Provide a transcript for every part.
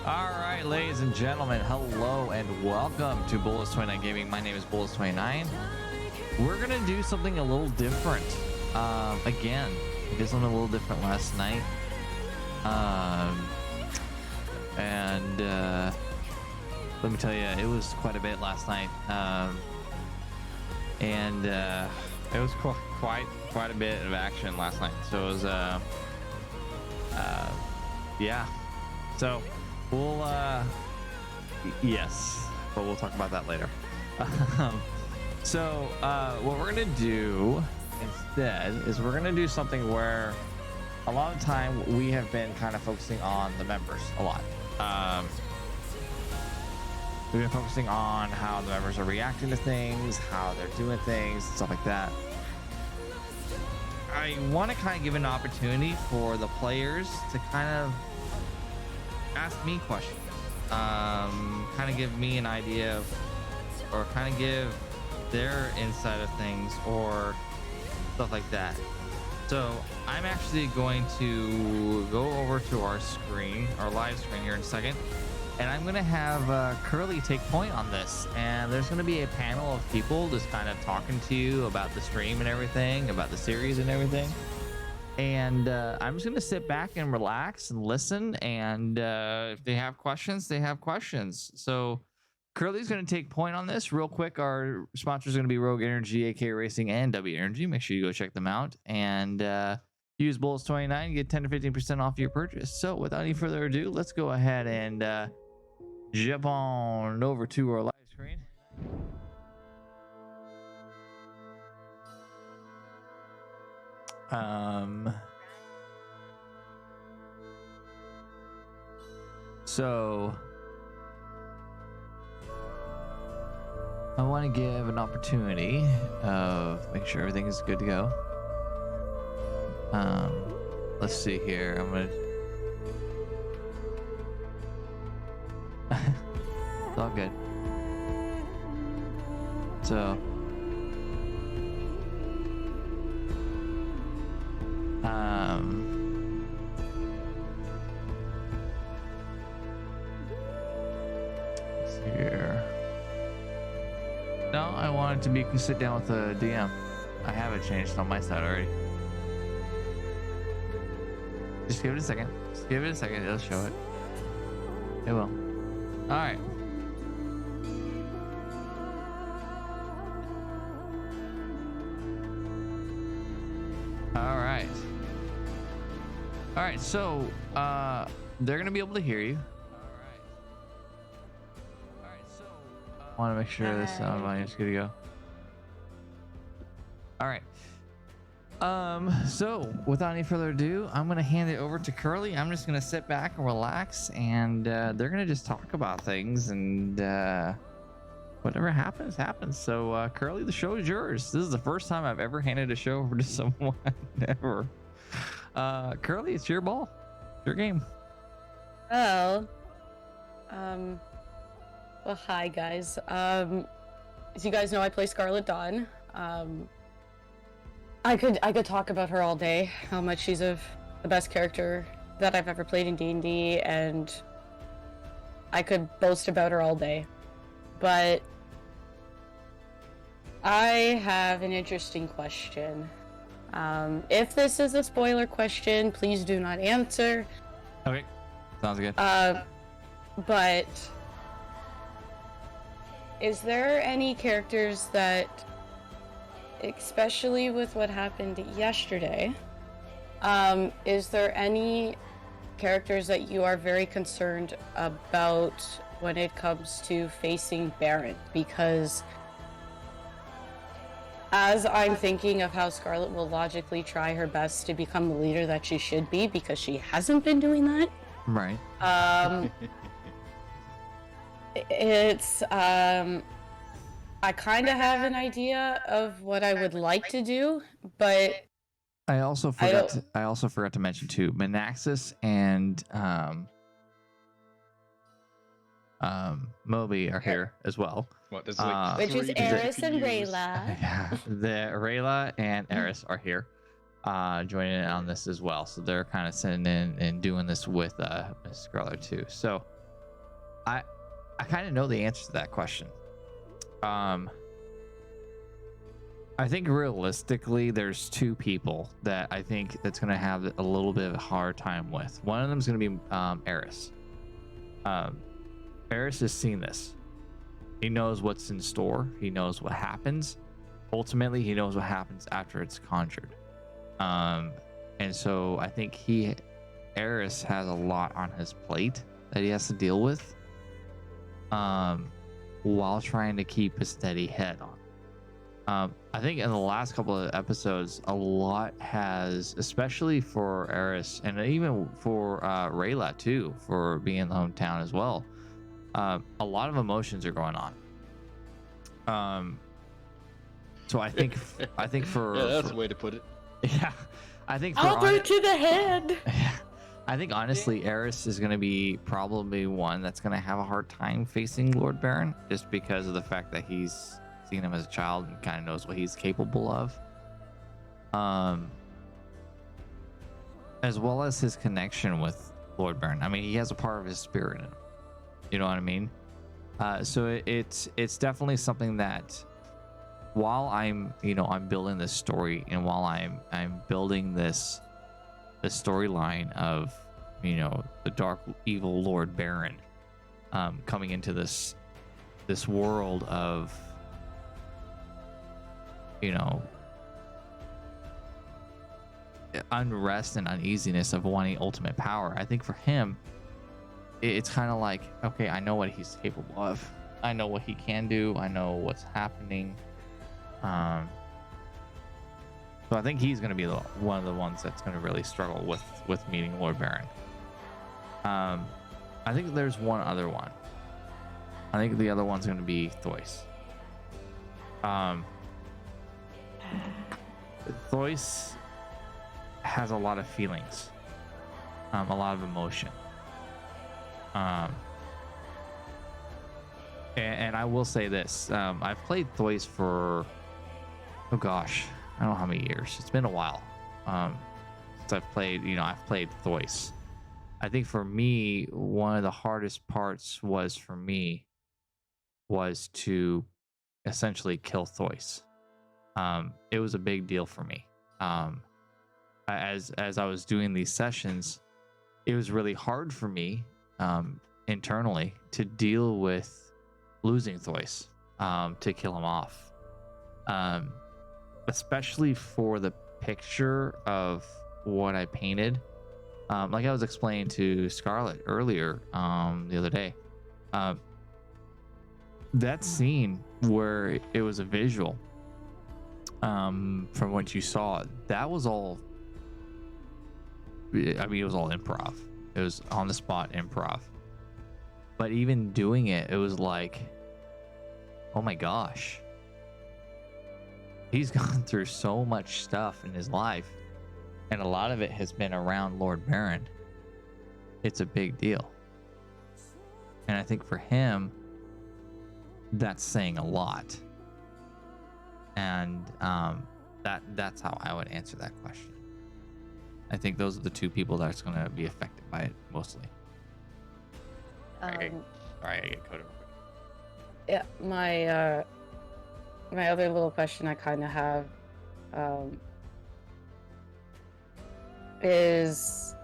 All right, ladies and gentlemen, hello and welcome to Bullets29 Gaming. My name is Bullets29. We're gonna do something a little different. Again, we did something a little different last night. And let me tell you, it was quite a bit last night. And it was quite a bit of action last night. So it was yeah. So we'll yes, but we'll talk about that later. So what we're gonna do instead is we're gonna do something where a lot of the time we have been kind of focusing on the members a lot. We've been focusing on how the members are reacting to things, how they're doing things, stuff like that. I want to kind of give an opportunity for the players to kind of ask me questions, kind of give me an idea of, or kind of give their insight of things or stuff like that. So I'm actually going to go over to our screen, our live screen here in a second, and I'm going to have Curly take point on this. And there's going to be a panel of people just kind of talking to you about the stream and everything, about the series and everything. And I'm just going to sit back and relax and listen. And if they have questions, they have questions. So Curly's going to take point on this real quick. Our sponsors are going to be Rogue Energy, AK Racing, and W Energy. Make sure you go check them out. And use Bullets29 to get 10 to 15% off your purchase. So without any further ado, let's go ahead and jump on over to our live screen. So I want to give an opportunity of make sure everything is good to go. Let's see here. I'm gonna it's all good. So let's see here. No, I wanted to be sit down with the DM. I have it changed on my side already. Just give it a second. Just give it a second. It'll show it. It will. All right. All right. All right. So they're gonna be able to hear you. All right. So I want to make sure this sound volume is good to go. All right. So without any further ado, I'm gonna hand it over to Curly. I'm just gonna sit back and relax, and they're gonna just talk about things, and whatever happens. So Curly, the show is yours. This is the first time I've ever handed a show over to someone ever. Curly, it's your ball. It's your game. Well, hi guys. As you guys know, I play Scarlet Dawn. I could talk about her all day, how much she's the best character that I've ever played in D&D, and I could boast about her all day. But I have an interesting question. If this is a spoiler question, please do not answer. Okay, sounds good. But is there any characters that, especially with what happened yesterday, is there any characters that you are very concerned about when it comes to facing Baron? Because as I'm thinking of how Scarlet will logically try her best to become the leader that she should be, because she hasn't been doing that. Right. I kind of have an idea of what I would like to do, but I also forgot to mention too, Manaxis and Moby are here as well. What, there's like which is Eris and Rayla. Yeah, the Rayla and Eris are here, joining in on this as well. So they're kind of sitting in and doing this with Miss Scarlet too. So I kind of know the answer to that question. I think realistically, there's two people that I think that's going to have a little bit of a hard time with. One of them is going to be Eris. Eris has seen this. He knows what's in store. He knows what happens. Ultimately, he knows what happens after it's conjured. And so I think Eris has a lot on his plate that he has to deal with, while trying to keep a steady head on. I think in the last couple of episodes, a lot has, especially for Eris and even for Rayla too, for being in the hometown as well. A lot of emotions are going on. So I think for yeah, that's the way to put it. Yeah, I think for Elbow to the head. I think honestly, Eris is going to be probably one that's going to have a hard time facing Lord Baron, just because of the fact that he's seen him as a child and kind of knows what he's capable of. As well as his connection with Lord Baron. I mean, he has a part of his spirit in him. You know what I mean? So it's definitely something that, while I'm building this story, and while I'm building the storyline of, the dark evil Lord Baron coming into this world of, unrest and uneasiness of wanting ultimate power. I think for him, it's kind of like, okay, I know what he's capable of. I know what he can do. I know what's happening. So I think he's going to be one of the ones that's going to really struggle with meeting Lord Baron. I think there's one other one. I think the other one's going to be Thois. Thois has a lot of feelings, a lot of emotion. And I will say this, I've played Thois for, oh gosh, I don't know how many years. It's been a while since I've played Thois. I think for me, one of the hardest parts was to essentially kill Thois. It was a big deal for me. As I was doing these sessions, it was really hard for me internally to deal with losing Thois, to kill him off, especially for the picture of what I painted. Like I was explaining to Scarlett earlier, the other day, that scene where it was a visual, from what you saw, that was all, I mean, it was all improv. It was on the spot improv. But even doing it, it was like, oh my gosh, he's gone through so much stuff in his life, and a lot of it has been around Lord Baron. It's a big deal. And I think for him, that's saying a lot. And that's how I would answer that question. I think those are the two people that's going to be affected by it mostly. Sorry, I get coded. Yeah, my other little question I kind of have is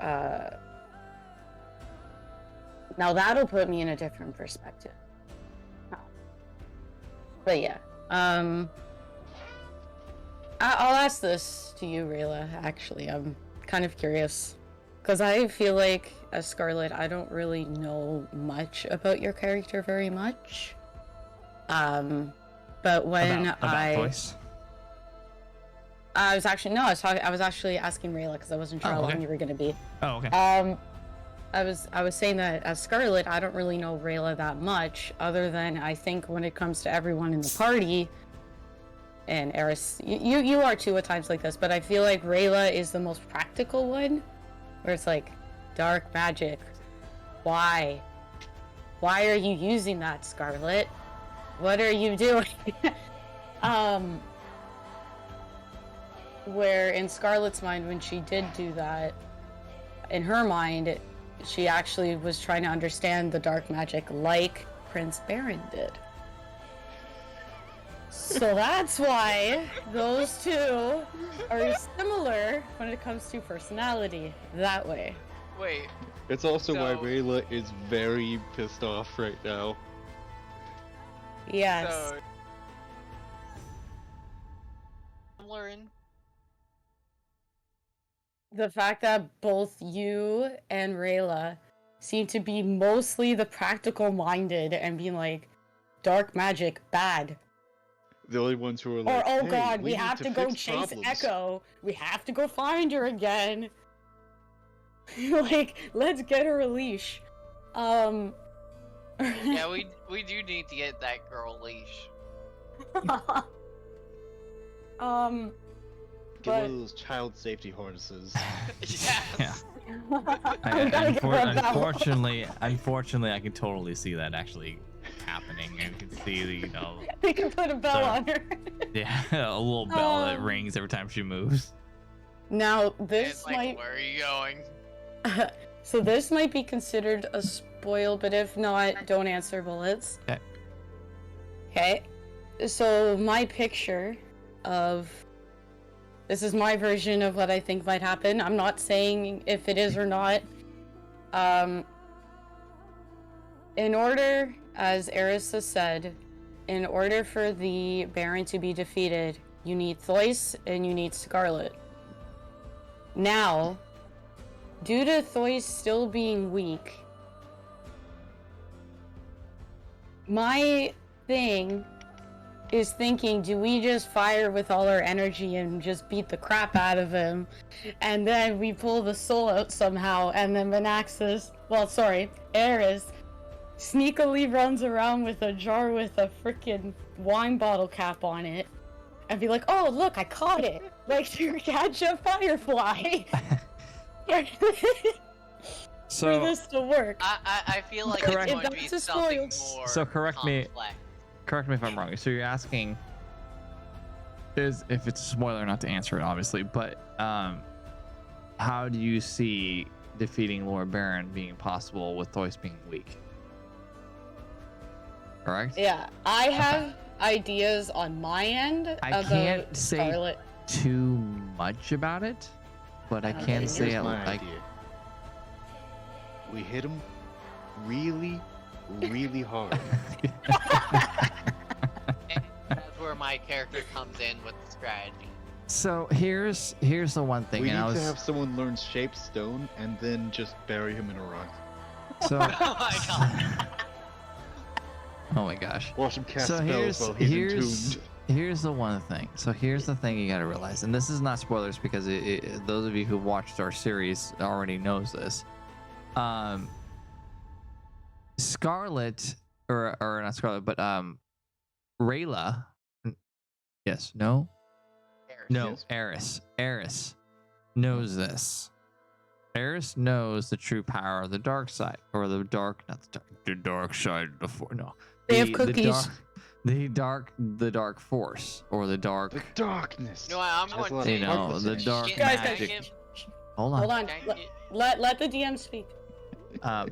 now that'll put me in a different perspective. But yeah, I'll ask this to you, Rayla. Actually, I'm kind of curious because I feel like as Scarlett, I don't really know much about your character very much. But when about Thois? I was actually asking Rayla because I wasn't sure how long you were gonna be. Oh, okay. I was saying that as Scarlett, I don't really know Rayla that much, other than I think when it comes to everyone in the party, and Eris, you are too at times like this, but I feel like Rayla is the most practical one, where it's like, dark magic, why are you using that, Scarlett? What are you doing? Where in Scarlett's mind, when she did do that, in her mind, she actually was trying to understand the dark magic like Prince Baron did. So that's why those two are similar when it comes to personality that way. Wait. It's also why So- Rayla is very pissed off right now. Yes. So, Lauren. The fact that both you and Rayla seem to be mostly the practical minded and being like, dark magic, bad. The only ones who are Or, like, oh hey, god, we need have to go fix chase problems. Echo. We have to go find her again. Like, let's get her a leash. Yeah, we do need to get that girl a leash. Get one but of those child safety harnesses. Yes. Yeah. We gotta get rid of that one. Unfortunately, I can totally see that actually happening. You can see the, you know, We can put a bell on her. yeah, a little bell that Um, rings every time she moves. Now, this It's like, might... where are you going? So this might be considered a spoil, but if not, don't answer bullets. Okay. Okay. So my picture of... This is my version of what I think might happen. I'm not saying if it is or not. In order, as Arisa said, in order for the Baron to be defeated, you need Thois and you need Scarlet. Now, due to Thois still being weak, my thing is thinking, do we just fire with all our energy and just beat the crap out of him? And then we pull the soul out somehow, and then Eris sneakily runs around with a jar with a freaking wine bottle cap on it and be like, oh, look, I caught it. Like to catch a firefly. So for this to work. I feel like Correct. it's going to be If that's a something spoil- more So correct me- complex. correct me if I'm wrong. So you're asking is if it's a spoiler not to answer it, obviously, but how do you see defeating Lord Baron being possible with Thois being weak? Correct? Yeah, I have ideas on my end I about can't say Scarlet. too much about it, but I Okay, can here's say Here's it my like idea. We hit him really, really hard. And that's where my character comes in with the strategy. so here's the one thing, We and I need was to have someone learn shape stone and then just bury him in a rock. so Oh my god. oh my gosh. Watch him cast So spells while he's entombed. here's the one thing. So here's the thing you got to realize, and this is not spoilers because those of you who watched our series already knows this. Scarlet or not Scarlet, but Rayla. Yes. No. No. Yes. Eris knows this. Eris knows the true power of the dark side, or the dark side of the force. No. They have cookies. The dark force, or the dark. The darkness. You know what, I'm Has going a lot to of You know, purpose the in it. dark Guys, magic. Hold Hold on. on. Can I Let the DM speak.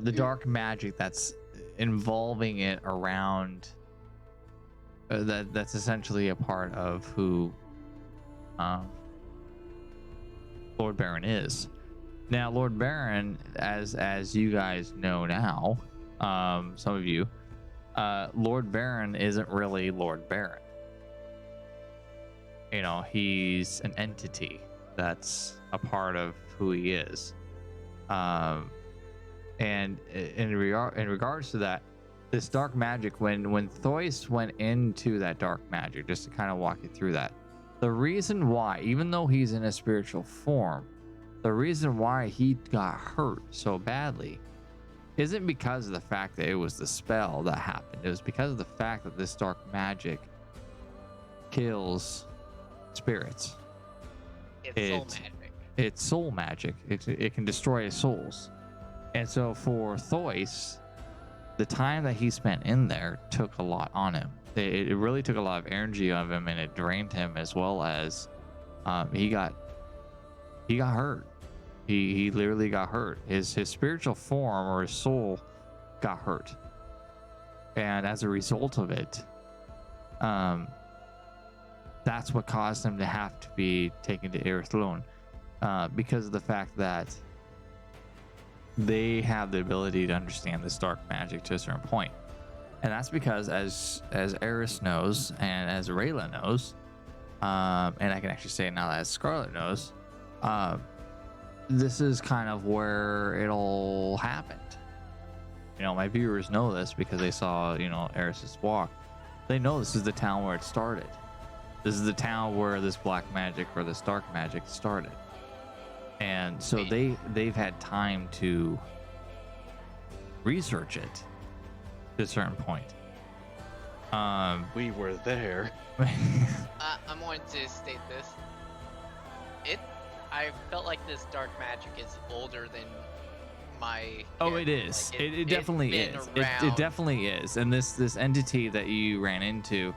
The dark magic that's involving it around. That's essentially a part of who Lord Baron is. Now, Lord Baron, as you guys know now, some of you, Lord Baron isn't really Lord Baron. You know, he's an entity that's a part of who he is. And in regards to that, this dark magic, when Thois went into that dark magic, just to kind of walk you through that, the reason why, even though he's in a spiritual form, the reason why he got hurt so badly isn't because of the fact that it was the spell that happened. It was because of the fact that this dark magic kills spirits. It's soul magic. It's soul magic. It can destroy souls. And so for Thois, the time that he spent in there took a lot on him. It really took a lot of energy of him, and it drained him, as well as he got hurt. He literally got hurt. His spiritual form or his soul got hurt, and as a result of it, that's what caused him to have to be taken to Erithlon, because of the fact that they have the ability to understand this dark magic to a certain point. And that's because as Eris knows, and as Rayla knows, and I can actually say it now that as Scarlet knows, this is kind of where it all happened. You know, my viewers know this because they saw, you know, Eris's walk. They know this is the town where it started. This is the town where this black magic or this dark magic started. And so they've had time to research it to a certain point. We were there. I'm going to state this. I felt like this dark magic is older than my. Oh, it is. Like it definitely it's is. been It around. definitely is. And this entity that you ran into,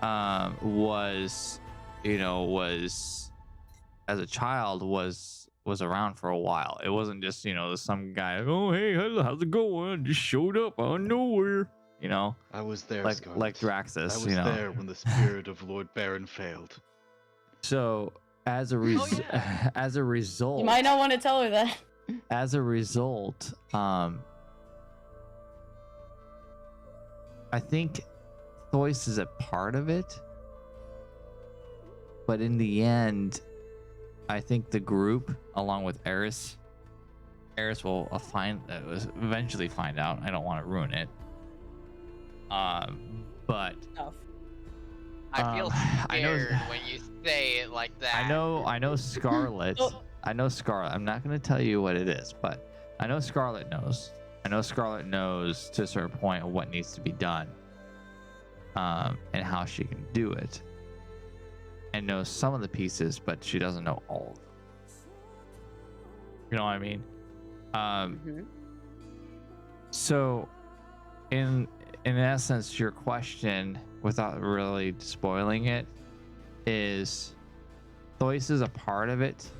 was, you know, was as a child was around for a while. It wasn't just, you know, some guy. Oh, hey, how's it going? Just showed up out of nowhere. You know, I was there, like Scarlet. Draxus. I was you know, there when the spirit of Lord Baron failed. So as a yeah. as a result, You might not want to tell her that. as a result, I think Thois is a part of it, but in the end, I think the group, along with Eris will eventually find out. I don't want to ruin it. But Tough. I feel I know- scared when you say it like that. I know Scarlet. Oh. I know Scarlet. I'm not going to tell you what it is, but I know Scarlet knows. I know Scarlet knows to a certain point what needs to be done, and how she can do it, and knows some of the pieces, but she doesn't know all of them. You know what I mean? Mhm. So, in essence, your question, without really spoiling it, is Thois is a part of it,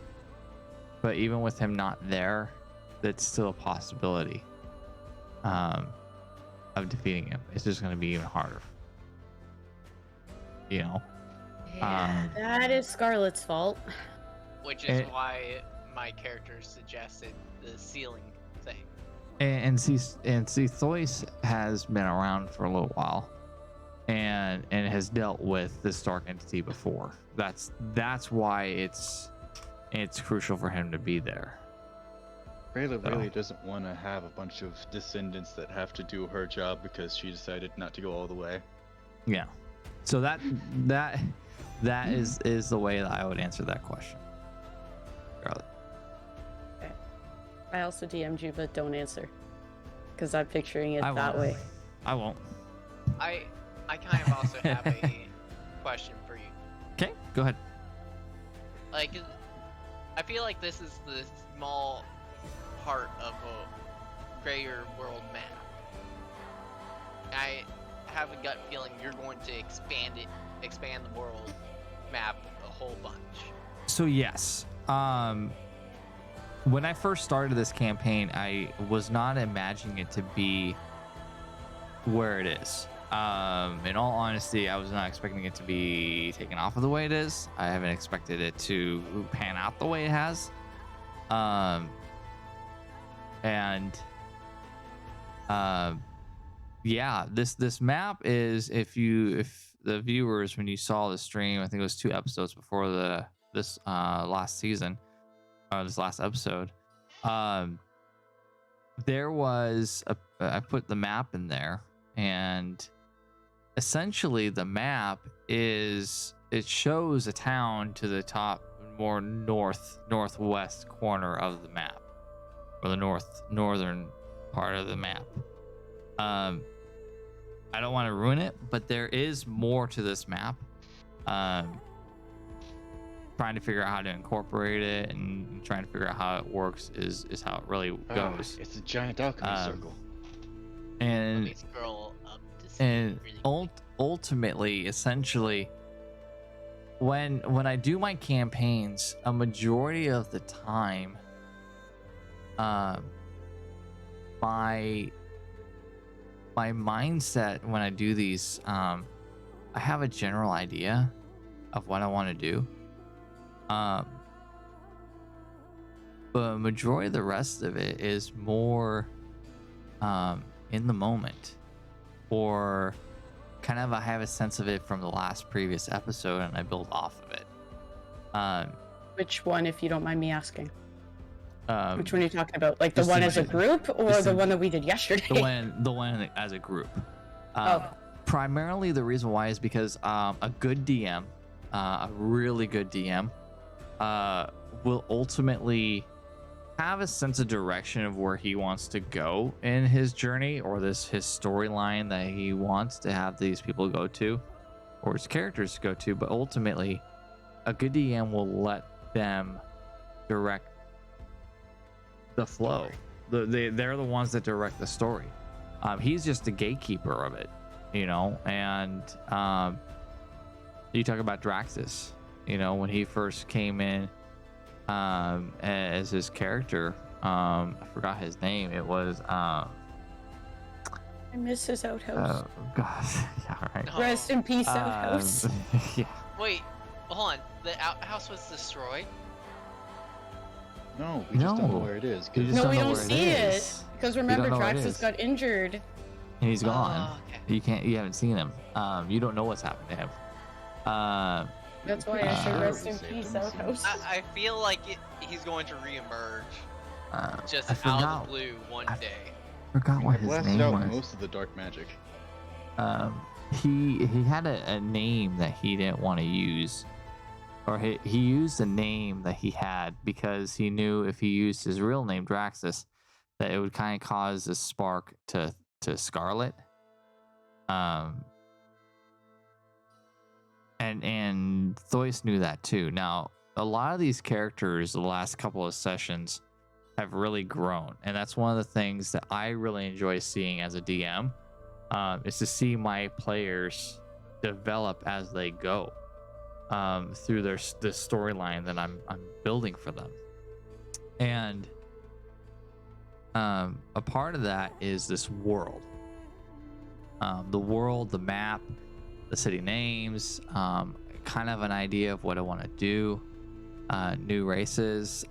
but even with him not there, that's still a possibility of defeating him. It's just going to be even harder. You know? Yeah, that is Scarlet's fault. Which is And- why my character suggested the ceiling thing. And see, Thois has been around for a little while, and has dealt with this dark entity before. That's why it's crucial for him to be there. Rayla So- really doesn't want to have a bunch of descendants that have to do her job because she decided not to go all the way. Yeah. So that is the way that I would answer that question. Scarlet. I also DM'd you, but don't answer. Because I'm picturing it I that won't. way. I won't. I kind of also have a question for you. Okay, go ahead. Like, I feel like this is the small part of a greater world map. I have a gut feeling you're going to expand the world map a whole bunch. So yes, when I first started this campaign, I was not imagining it to be where it is. In all honesty, I was not expecting it to be taken off of the way it is. I haven't expected it to pan out the way it has. Yeah, this map is, if the viewers, when you saw the stream, I think it was 2 episodes before this last season, or this last episode, there was I put the map in there, and essentially the map it shows a town to the top, more northwest corner of the map, or the northern part of the map. I don't want to ruin it, but there is more to this map. Trying to figure out how to incorporate it and trying to figure out how it works is how it really goes. It's a giant alchemy circle. Let And me scroll up to see and really quick. ultimately, essentially, when I do my campaigns, a majority of the time, um, my my mindset when I do these, I have a general idea of what I want to do. Um, but majority of the rest of it is more in the moment, or kind of I have a sense of it from the last previous episode and I build off of it. Um, Which one, if you don't mind me asking? um, Which one are you talking about? Like the just one in as a gen- group, or just the in- one that we did yesterday? the one as a group. Oh. Primarily the reason why is because a good DM, a really good DM, will ultimately have a sense of direction of where he wants to go in his journey, or his storyline that he wants to have these people go to, or his characters go to. But ultimately, a good DM will let them direct the flow. They're the ones that direct the story. He's just a gatekeeper of it, and you talk about Draxus, when he first came in as his character. I forgot his name. It was I miss his outhouse. oh god. Yeah, right. No. Rest in peace, outhouse. Yeah. Wait, hold on. The outhouse was destroyed? No, we just don't know No. where it is. You 'cause- just No, we know don't where see it. is. Because remember, know where it Draxus is. got injured. And he's gone. Oh, okay. You haven't seen him. You don't know what's happened to him. That's why I said Uh, rest in Saved peace, him. outhouse. I feel like he's going to reemerge just I out forgot, of the blue one I- day. forgot what I his blasted name out was. most of the dark magic. He had a name that he didn't want to use, or he used a name that he had because he knew if he used his real name Draxus, that it would kind of cause a spark to Scarlet. And Thois knew that too. Now, a lot of these characters, the last couple of sessions, have really grown, and that's one of the things that I really enjoy seeing as a DM, is to see my players develop as they go through the storyline that I'm building for them. And a part of that is this world, the world, the map, the city names, kind of an idea of what I want to do, new races.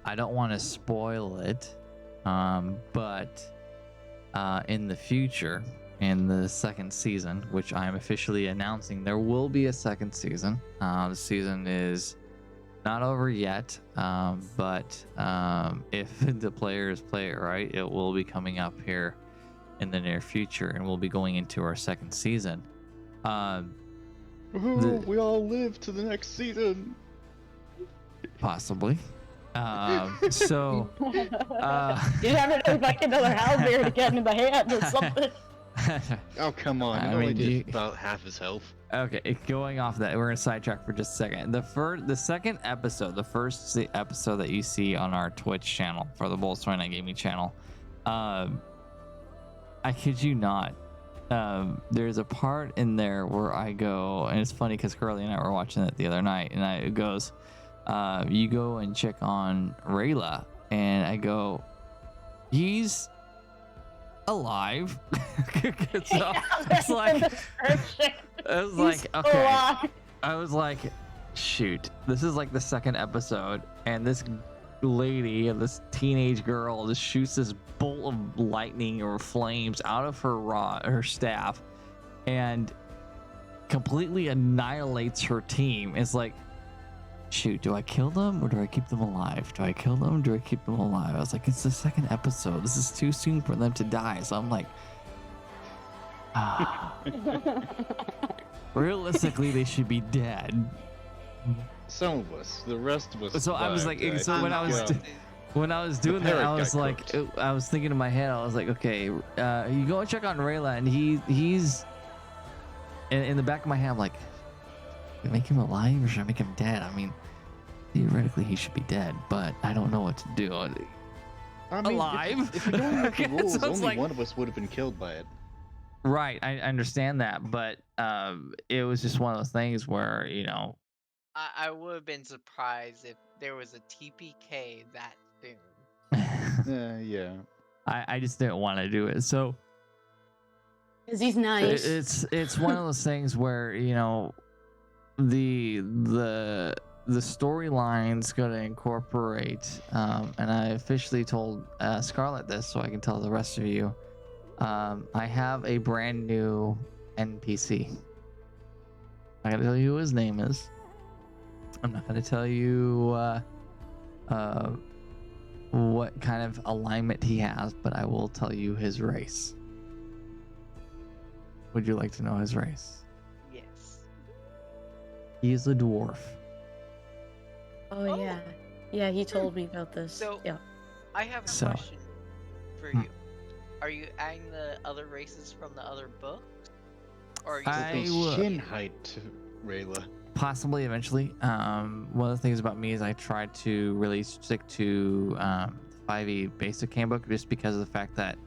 I don't want to spoil it, but in the future, in the second season, which I'm officially announcing, there will be a second season. The season is not over yet, but if the players play it right, it will be coming up here in the near future, and we'll be going into our second season. We all live to the next season. Possibly. So You never know, like another Halberd to get in the hand or something. Oh, come on. I I only mean, did you- about half his health. Okay, going off that, we're gonna sidetrack for just a second. The second episode, the first episode that you see on our Twitch channel for the Bulls 29 Gaming channel, I kid you not, there's a part in there where I go, and it's funny because Curly and I were watching it the other night, and it goes, you go and check on Rayla, and I go, he's alive. So it's like, I was like, okay. I was like, shoot, this is like the second episode, and this lady, this teenage girl, just shoots this bolt of lightning or flames out of her staff, and completely annihilates her team. It's like, shoot, do I kill them or do I keep them alive? Do I kill them or do I keep them alive? I was like, it's the second episode. This is too soon for them to die. So I'm like, realistically, they should be dead. Some of us, the rest of us. So I was survived, like, so I when I was think, when I was doing that, parrot I was got like, cooked. I was thinking in my head, I was like, okay, you go and check on Rayla, and he's in the back of my head, I'm like, should I make him alive or should I make him dead? I mean, theoretically, he should be dead, but I don't know what to do. I mean, alive? If you're going with the Okay, rules, so it's only like- one of us would have been killed by it. Right, I understand that, but it was just one of those things where I would have been surprised if there was a TPK that soon. Yeah. I just didn't want to do it. So Because he's nice. it's one of those things where, you know, the storyline's going to incorporate, and I officially told Scarlett this, so I can tell the rest of you. I have a brand new NPC. I'm not gonna tell you who his name is. I'm not gonna tell you what kind of alignment he has, but I will tell you his race. Would you like to know his race? Yes. He is a dwarf. Oh, yeah. Yeah, he told me about this. So- yeah. I have a So- question for you. Are you adding the other races from the other books? Or are you I The will- shin height to Rayla. Possibly eventually. One of the things about me is I try to really stick to 5e basic handbook just because of the fact that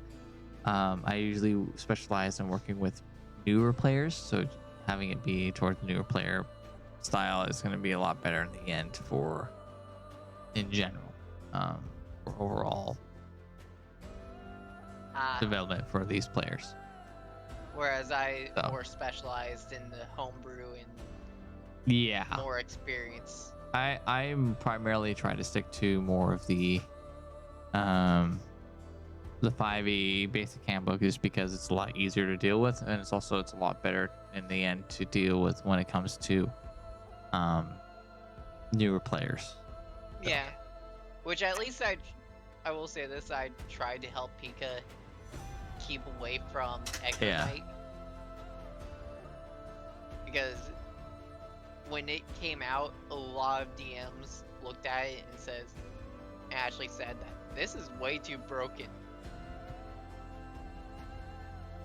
I usually specialize in working with newer players. So having it be towards the newer player style is going to be a lot better in the end for in general for overall development for these players. Whereas I So. more specialized in the homebrew and Yeah. more experience. I'm primarily trying to stick to more of the 5e basic handbook just because it's a lot easier to deal with, and it's a lot better in the end to deal with when it comes to newer players. Yeah. Which at least I will say this, I tried to help Pika keep away from Eggmite. Because when it came out, a lot of DMs looked at it and actually said that this is way too broken.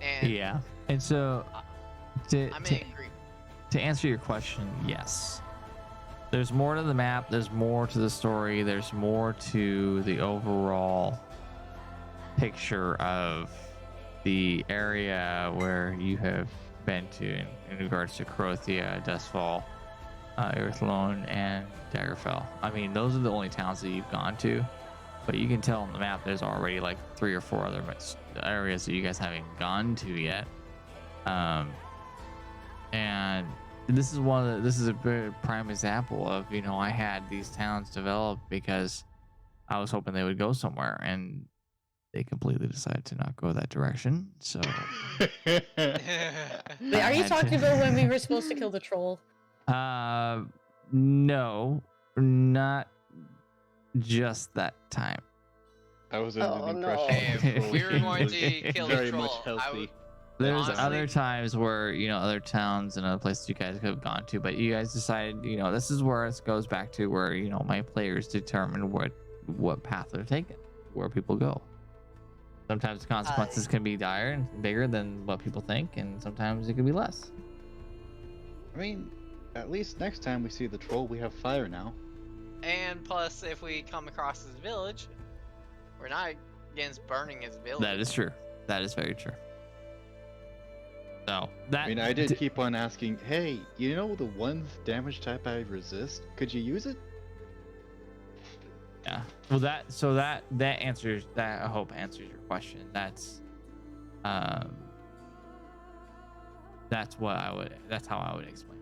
And Yeah, and so to, I'm to, in agreement. to answer your question, yes. There's more to the map, there's more to the story, there's more to the overall picture of the area where you have been to in regards to Crothia, Dustfall, Earthlone, and Daggerfell. I mean, those are the only towns that you've gone to, but you can tell on the map there's already like 3 or 4 other areas that you guys haven't gone to yet. And this is a very prime example of, you know, I had these towns developed because I was hoping they would go somewhere, and they completely decided to not go that direction. So Wait, are you had talking to- about when we were supposed to kill the troll? No, not just that time. I was under Oh, the no. impression Hey, the troll we were was going to kill the very troll. much I healthy. would- There's Honestly- other times where, you know, other towns and other places you guys could have gone to, but you guys decided, you know, this is where it goes back to where, you know, my players determine what path they're taking, where people go. Sometimes the consequences can be dire and bigger than what people think, and sometimes it can be less. I mean, at least next time we see the troll, we have fire now. And plus, if we come across his village, we're not against burning his village. That is true. That is very true. So that I mean, I did keep on asking, hey, you know the one damage type I resist? Could you use it? Yeah. Well, that answers that. I hope answers your question. That's how I would explain.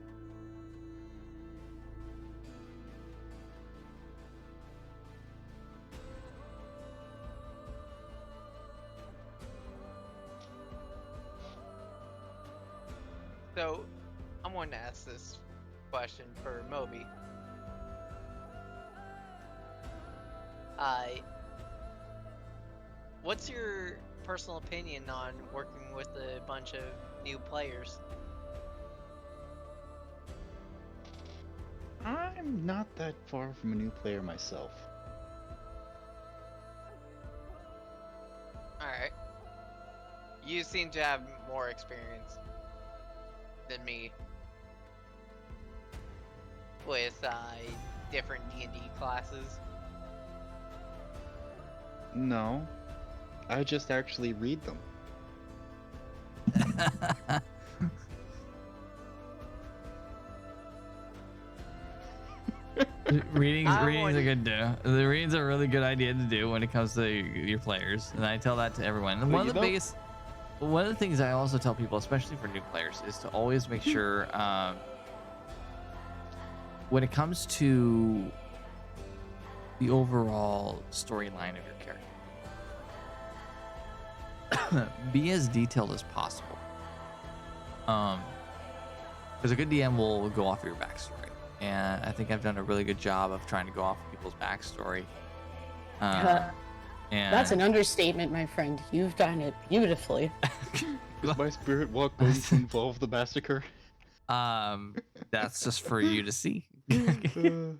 So, I'm going to ask this question for Moby. What's your personal opinion on working with a bunch of new players? I'm not that far from a new player myself. Alright. You seem to have more experience than me with different D&D classes. No, I just actually read them. readings I readings are want- good to do. The readings are a really good idea to do when it comes to your players, and I tell that to everyone. And Well, one of the biggest, one of the things I also tell people, especially for new players, is to always make sure when it comes to the overall storyline of your character, be as detailed as possible. Because a good DM will go off of your backstory, and I think I've done a really good job of trying to go off of people's backstory. And That's an understatement, my friend. You've done it beautifully. Is my spirit walk going to involve the massacre? that's just for you to see. Oh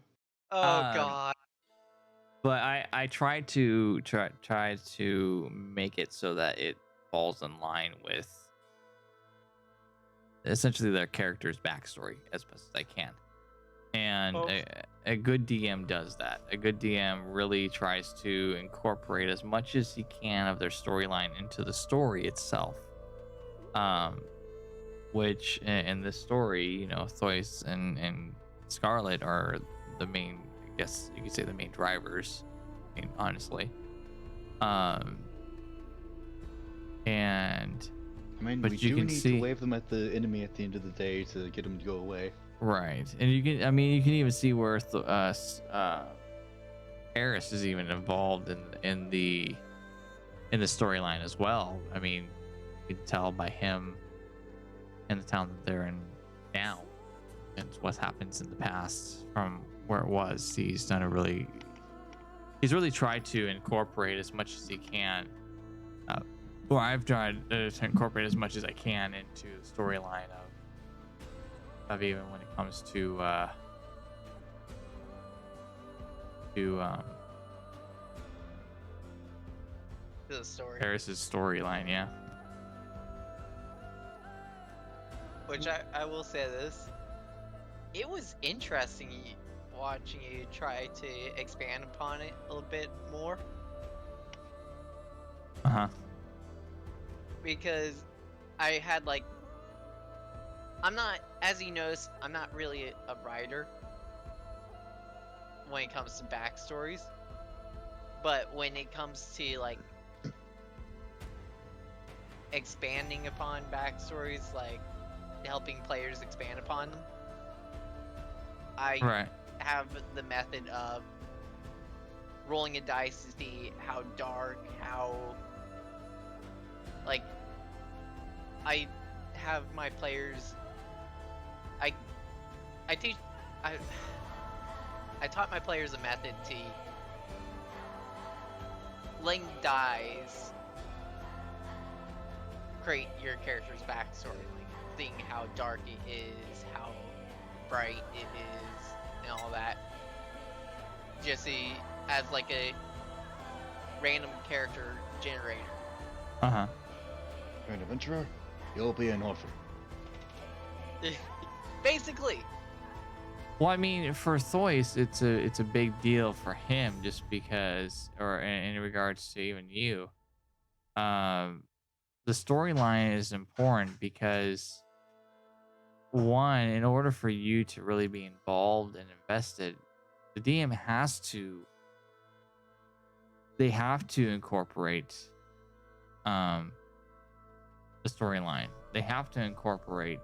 Um, god. But I try to make it so that it falls in line with essentially their character's backstory as best as I can. And Oh. a good DM does that. A good DM really tries to incorporate as much as he can of their storyline into the story itself. Which in this story, you know, Thois and Scarlet are the main, I guess you could say the main drivers. I mean, honestly. And I mean, but we you do can need see- to wave them at the enemy at the end of the day to get them to go away. right, and you can, I mean, you can even see where Eris is even involved in the storyline as well. I mean, you can tell by him in the town that they're in now and what happens in the past from where it was. He's really tried to incorporate as much as he can, or I've tried to incorporate as much as I can into the storyline of even when it comes to The story. Eris's storyline. Yeah. Which I will say this. It was interesting watching you try to expand upon it a little bit more. Uh-huh. Because I had like, I'm not, as you notice, I'm not really a writer when it comes to backstories. But when it comes to like expanding upon backstories, like helping players expand upon them, I Right. have the method of rolling a dice to see how dark, how like I have my players. I taught my players a method to laying dice create your character's backstory, like seeing how dark it is, how bright it is, and all that. Just see as like a random character generator. Uh-huh. You're an adventurer, you'll be an orphan. Basically. Well, I mean, for Thois, it's a big deal for him just because, or in regards to even you, the storyline is important because, one, in order for you to really be involved and invested, the DM they have to incorporate the storyline. They have to incorporate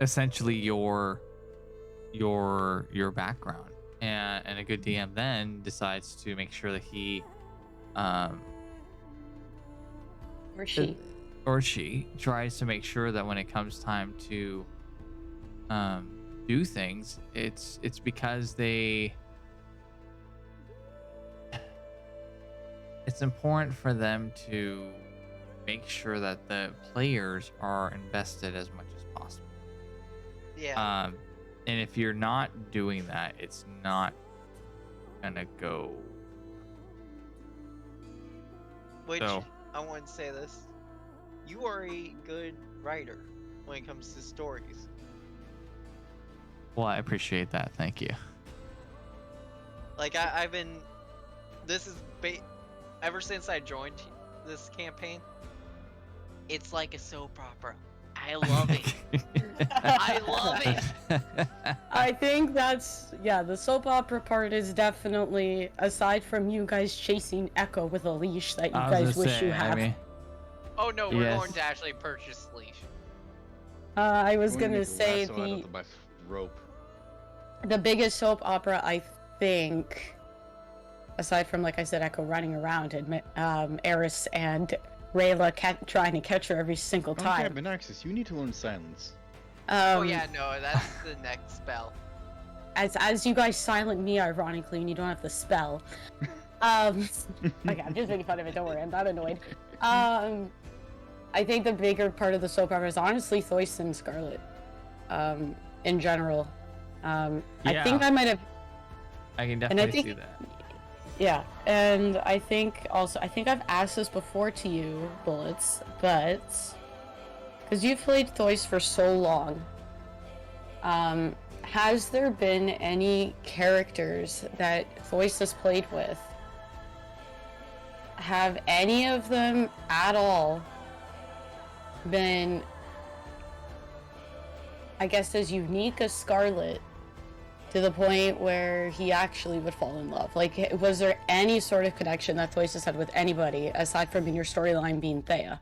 essentially your background, and a good DM then decides to make sure that he Or she. or she tries to make sure that when it comes time to do things, it's because it's important for them to make sure that the players are invested as much as possible. Yeah. And if you're not doing that, it's not gonna go. Which so- I want to say this. You are a good writer when it comes to stories. Well, I appreciate that. Thank you. Like I've been, this is ever since I joined this campaign. It's like a soap opera. I love it. I love it. I think that's, yeah, the soap opera part is definitely, aside from you guys chasing Echo with a leash that you I was guys gonna wish you say, have. I mean, Oh no, we're Yes. going to actually purchase leash. I was I'm going to gonna make a say lasso out of my rope. the biggest soap opera, I think, aside from, like I said, Echo running around and Eris and Rayla trying to catch her every single Oh, yeah, time. Benaxis, you need to learn silence. Oh yeah, no, that's the next spell. As you guys silent me, ironically, and you don't have the spell. Okay, I'm just making fun of it. Don't worry, I'm not annoyed. I think the bigger part of the soap opera is honestly Thois and Scarlet. In general, I think I might have. I can I definitely think- see that. Yeah, and I think also I've asked this before to you, Bullets, but because you've played Thois for so long, has there been any characters that Thois has played with? Have any of them at all been, I guess, as unique as Scarlet to the point where he actually would fall in love? Like, was there any sort of connection that Thois has had with anybody aside from in your storyline being Thea?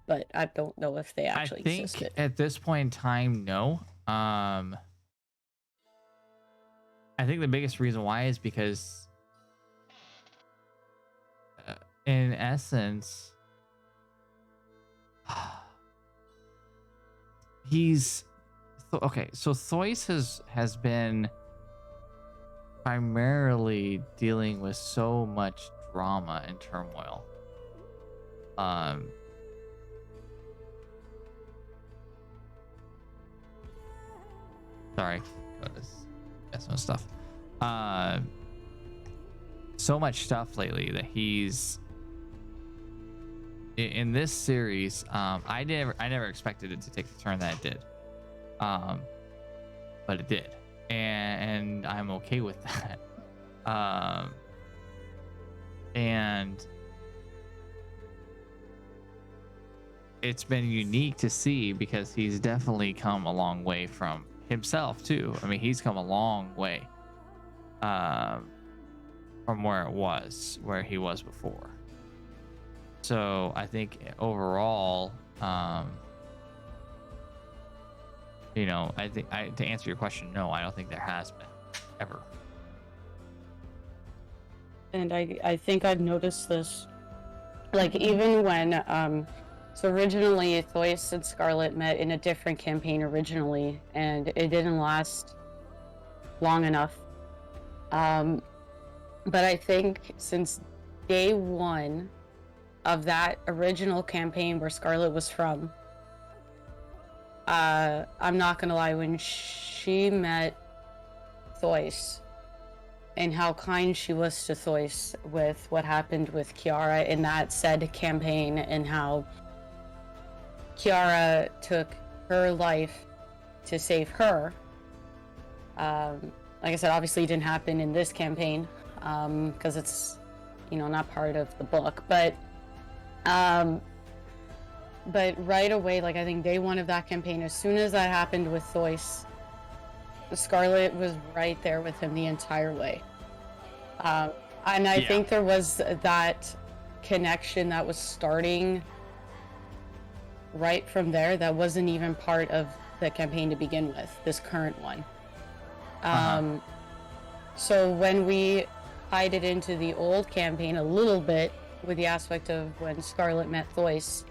But I don't know if they actually I think existed. at this point in time, no. I think the biggest reason why is because, in essence, he's okay. So Thois has been primarily dealing with so much drama and turmoil. Sorry, got some stuff. So much stuff lately that he's in this series. I never expected it to take the turn that it did, but it did, and I'm okay with that. And it's been unique to see because he's definitely come a long way from himself too. I mean, he's come a long way from where he was before. So I think overall, I think to answer your question, no, I don't think there has been ever. And I think I've noticed this, like, even when so originally Thois and Scarlet met in a different campaign originally, and it didn't last long enough. But I think since day one of that original campaign where Scarlet was from, I'm not gonna lie, when she met Thois and how kind she was to Thois with what happened with Kiara in that said campaign, and how Kiara took her life to save her. Like I said, obviously it didn't happen in this campaign because it's, not part of the book. But right away, like I think day one of that campaign, as soon as that happened with Thois, Scarlet was right there with him the entire way. And I think there was that connection that was starting right from there that wasn't even part of the campaign to begin with, this current one. So when we tied it into the old campaign a little bit with the aspect of when Scarlet met Thois,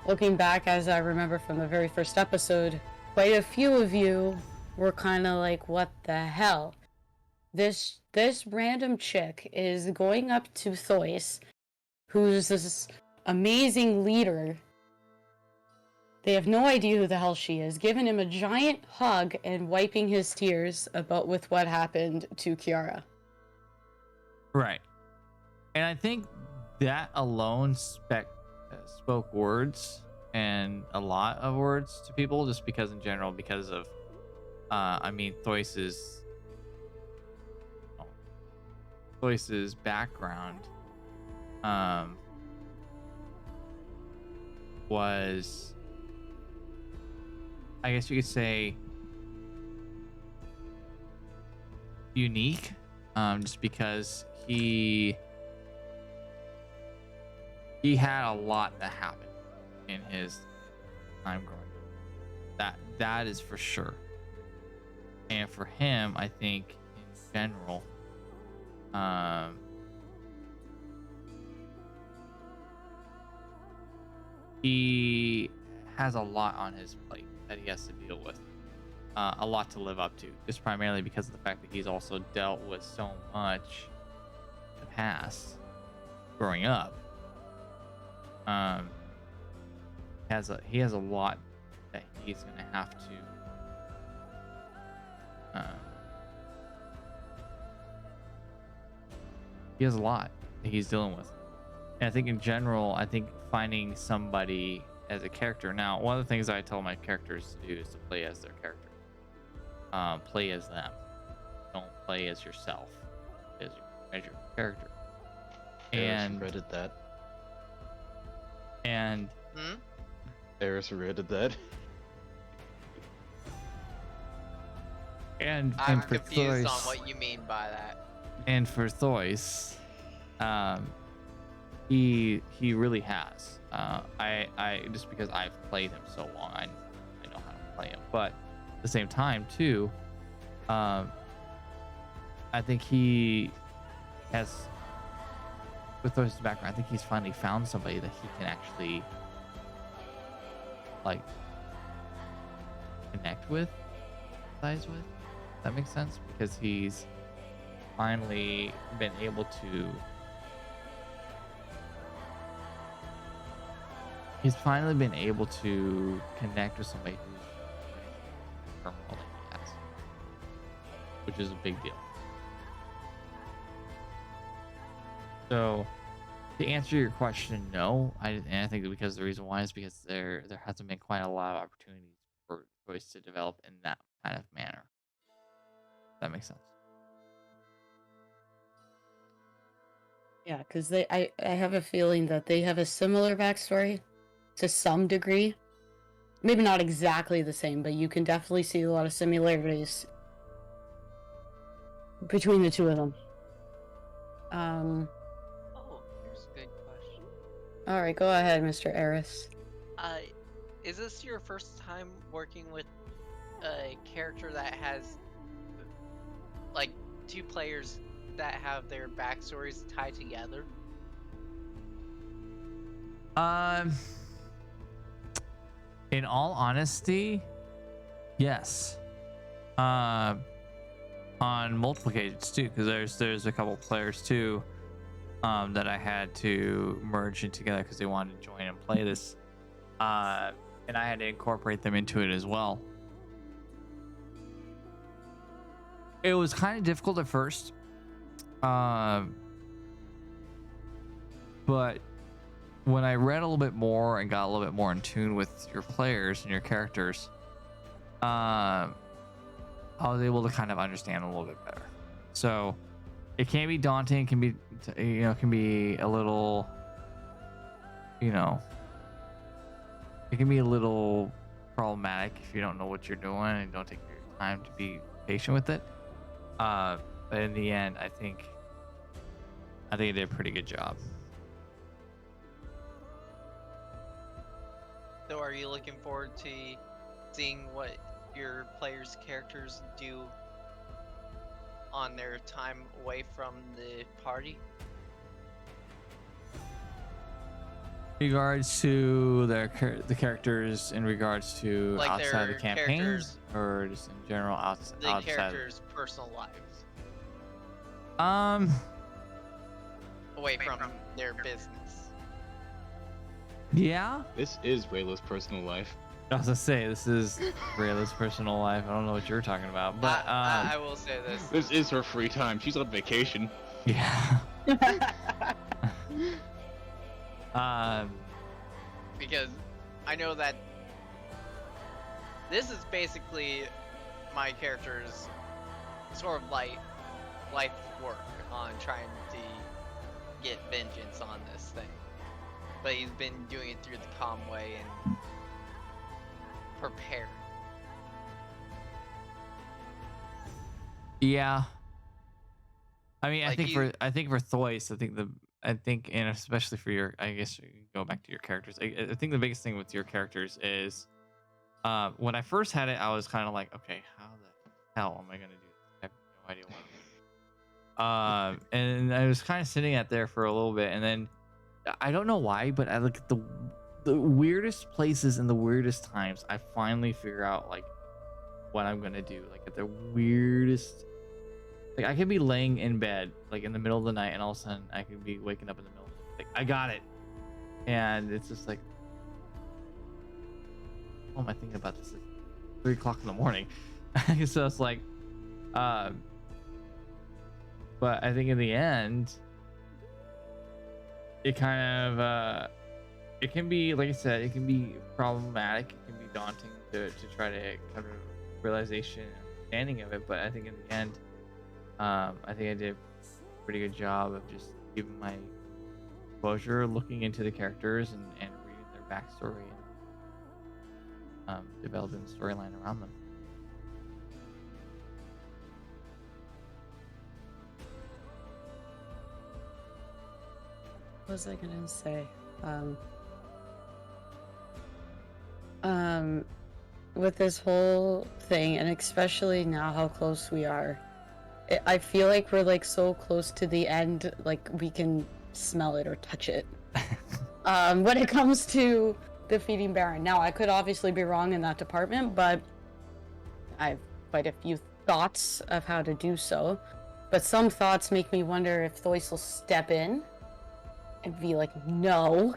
looking back, as I remember from the very first episode, quite a few of you were kind of like, what the hell? This random chick is going up to Thois, who's this amazing leader. They have no idea who the hell she is, giving him a giant hug and wiping his tears with what happened to Kiara. Right. And I think that alone spoke words, and a lot of words to people, just because in general, because of Thois's background was, I guess you could say, unique, just because he had a lot that happened in his time growing up. That is for sure. And for him, I think in general, he has a lot on his plate that he has to deal with, a lot to live up to, just primarily because of the fact that he's also dealt with so much in the past growing up. He has a lot that he's gonna have to he has a lot that he's dealing with. And I think in general, I think finding somebody as a character. Now, one of the things I tell my characters to do is to play as their character. Play as them. Don't play as yourself, as your character. Eris regretted that. And Eris regretted that. And I'm for confused on Thois, what you mean by that. and for Thois, he really has. I just because I've played him so long, I know how to play him. But at the same time, too, I think he has, with Thois' background, I think he's finally found somebody that he can actually like connect with, empathize with. That makes sense, because he's finally been able to connect with somebody who's turmoil that he has, which is a big deal. So to answer your question, no, and I think that because the reason why is because there hasn't been quite a lot of opportunities for Choice to develop in that kind of manner. That makes sense. Yeah, because I have a feeling that they have a similar backstory to some degree. Maybe not exactly the same, but you can definitely see a lot of similarities between the two of them. Oh, here's a good question. All right, go ahead, Mr. Eris. Is this your first time working with a character that has like two players that have their backstories tied together? In all honesty, yes. On multiple occasions too, because there's a couple players too, that I had to merge in together because they wanted to join and play this, and I had to incorporate them into it as well. It was kind of difficult at first, but when I read a little bit more and got a little bit more in tune with your players and your characters, I was able to kind of understand a little bit better. So it can be daunting, can be a little, it can be a little problematic if you don't know what you're doing and don't take your time to be patient with it. But in the end, I think I did a pretty good job. So are you looking forward to seeing what your players' characters do on their time away from the party? In regards to the characters, in regards to Like outside their the campaigns, characters- or just in general outside. The characters' personal lives, away from their business. Yeah. This is Rayla's personal life. I was gonna say, this is Rayla's personal life. I don't know what you're talking about, but I will say this. This is her free time. She's on vacation. yeah. Because I know that this is basically my character's sort of life work on trying to get vengeance on this thing. but he's been doing it through the calm way and prepared. Yeah. I mean, Like I think for Thois, and especially for your, I guess you can go back to your characters. I think the biggest thing with your characters is, when I first had it, I was kind of like, okay, how the hell am I gonna do this? I have no idea what. And I was kind of sitting at there for a little bit, and then I don't know why, but I look at the weirdest places and the weirdest times. I finally figure out like what I'm gonna do. Like at the weirdest. Like I could be laying in bed, like in the middle of the night, and all of a sudden I could be waking up in the middle of the night. Like I got it, and it's just like, what am I thinking about this? It's 3 o'clock in the morning, so it's like, but I think in the end, it kind of, it can be, like I said, it can be problematic. It can be daunting to try to come to realization and understanding of it. But I think in the end, I think I did a pretty good job of just giving my exposure, looking into the characters and reading their backstory and developing the storyline around them. What was I gonna say? With this whole thing, and especially now how close we are, I feel like we're like so close to the end, like we can smell it or touch it. When it comes to defeating Baron. Now, I could obviously be wrong in that department, but I have quite a few thoughts of how to do so. But some thoughts make me wonder if Thois will step in and be like, no.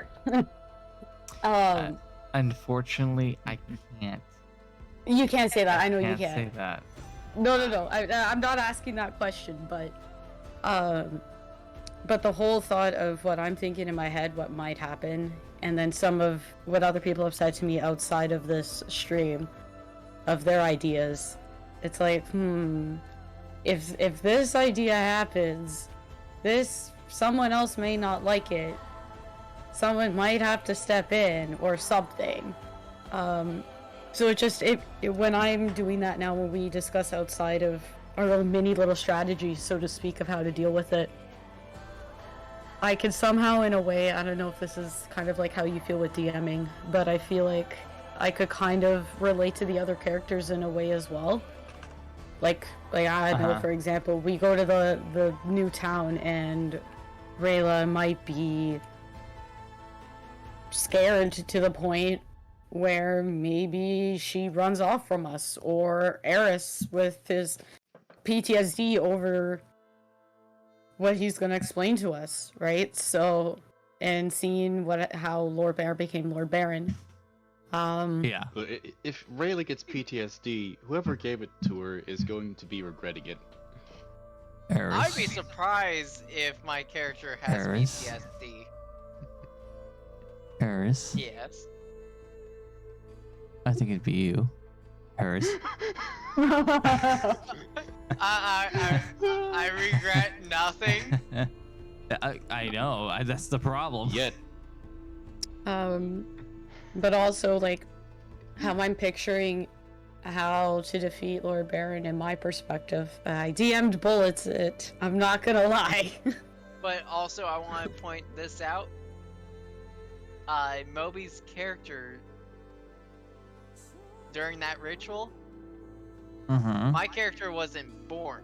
Unfortunately, I can't. You can't say that. I know you Can't can't. say that. No. I'm not asking that question, but the whole thought of what I'm thinking in my head, what might happen, and then some of what other people have said to me outside of this stream, of their ideas, it's like, if this idea happens, someone else may not like it. Someone might have to step in or something. So when I'm doing that now, when we discuss outside of our little mini little strategies, so to speak, of how to deal with it, I can somehow, in a way, I don't know if this is kind of like how you feel with DMing, but I feel like I could kind of relate to the other characters in a way as well. Like I know, for example, we go to the new town and Rayla might be scared to the point where maybe she runs off from us, or Eris with his PTSD over what he's going to explain to us, right? So, and seeing how Lord Baron became Lord Baron. Yeah. But if Rayla gets PTSD, whoever gave it to her is going to be regretting it. Eris. I'd be surprised if my character has Eris. PTSD. Eris. Yes. I think it'd be you, Eris. I regret nothing. I know. That's the problem. Yet. But also, like, how I'm picturing how to defeat Lord Baron in my perspective. I DM'd bullets it. I'm not gonna lie. But also, I want to point this out. Moby's character during that ritual, my character wasn't born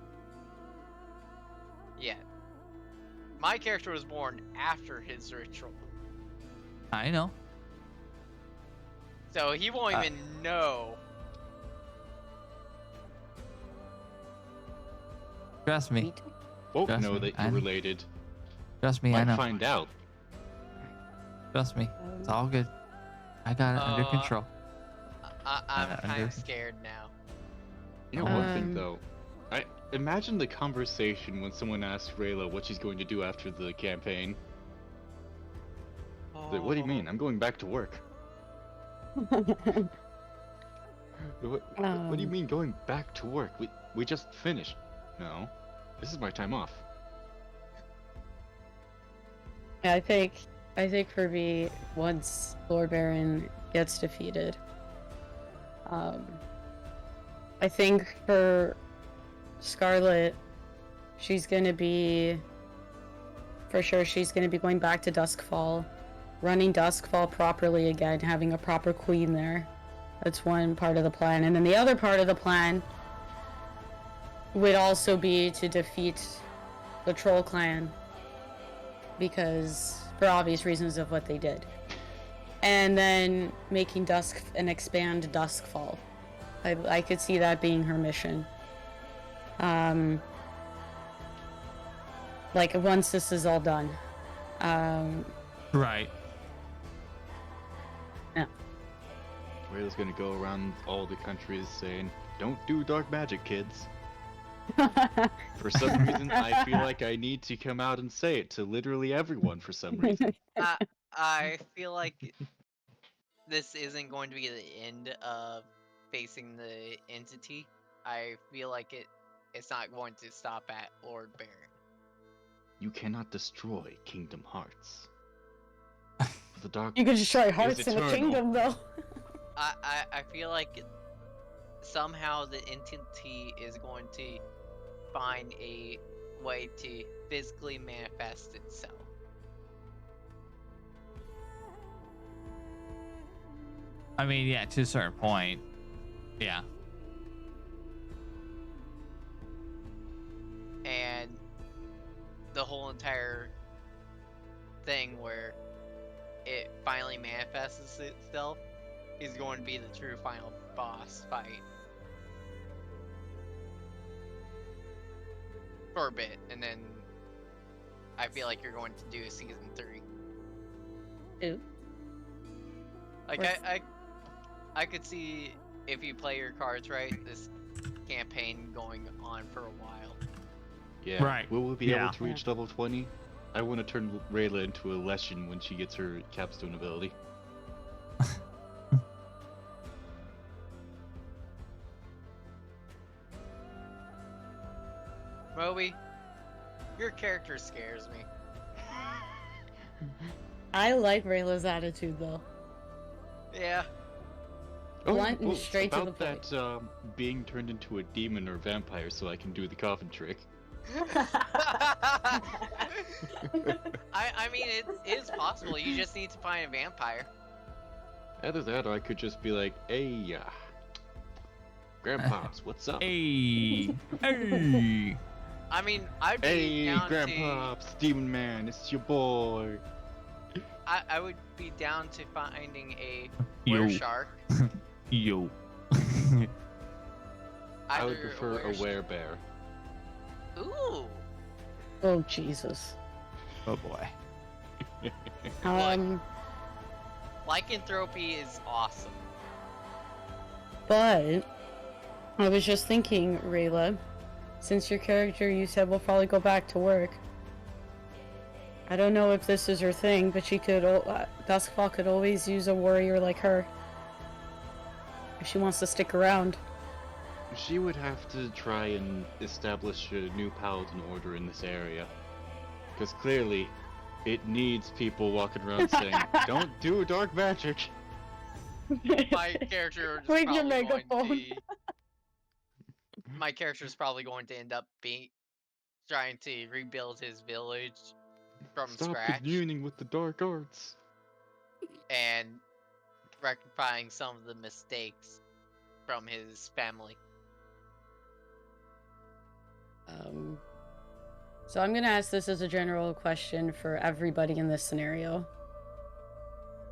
yet. My character was born after his ritual. I know. So he won't even know. Trust me. Won't Trust know me, that I you're know. related. Trust me, I Might know. find out. Trust me. It's all good. I got it under control. I'm kind of scared now. You know one thing though, I imagine the conversation when someone asks Rayla what she's going to do after the campaign. Like, what do you mean? I'm going back to work. What do you mean going back to work? We just finished. No, this is my time off. I think I think for me, once Lord Baron gets defeated, I think for Scarlet, she's gonna be, for sure, she's gonna be going back to Duskfall, running Duskfall properly again, having a proper queen there. That's one part of the plan. And then the other part of the plan would also be to defeat the Troll Clan, because for obvious reasons of what they did. And then making Dusk and expand Duskfall. I could see that being her mission. Like once this is all done. Right. Yeah. Rayla's gonna go around all the countries saying, "Don't do dark magic, kids." For some reason, I feel like I need to come out and say it to literally everyone for some reason. I feel like this isn't going to be the end of facing the entity. I feel like it's not going to stop at Lord Baron. You cannot destroy Kingdom Hearts. The dark You could destroy hearts in a eternal. kingdom, though. I feel like somehow the entity is going to find a way to physically manifest itself. I mean, yeah, to a certain point. Yeah. And the whole entire thing where it finally manifests itself is going to be the true final boss fight. For a bit, and then I feel like you're going to do a season 3. Ew. Like What's- I could see, if you play your cards right, this campaign going on for a while. Yeah. Right. Will we be Yeah. able to reach level 20? I want to turn Rayla into a Leshen when she gets her capstone ability. Moby, your character scares me. I like Rayla's attitude, though. Yeah. Blunt and straight to the about that being turned into a demon or vampire so I can do the coffin trick. I mean, it is possible. You just need to find a vampire. Either that or I could just be like, "Hey, Grandpops, what's up?" Hey. Hey. I mean, I'd be Hey, down Grandpops, Demon Man, it's your boy. I would be down to finding a Yo. were-shark. Yo. I would Either prefer a werebear. Ooh. Oh, Jesus. Oh boy. Lycanthropy is awesome. But I was just thinking, Rayla, since your character you said will probably go back to work. I don't know if this is her thing, but she could. Duskfall could always use a warrior like her if she wants to stick around. She would have to try and establish a new paladin order in this area. Because clearly, it needs people walking around saying, "Don't do dark magic." My character is Wait, your probably going megaphone. to. My character is probably going to end up trying to rebuild his village from Stop scratch communing with the dark arts. and rectifying some of the mistakes from his family. So I'm gonna ask this as a general question for everybody in this scenario.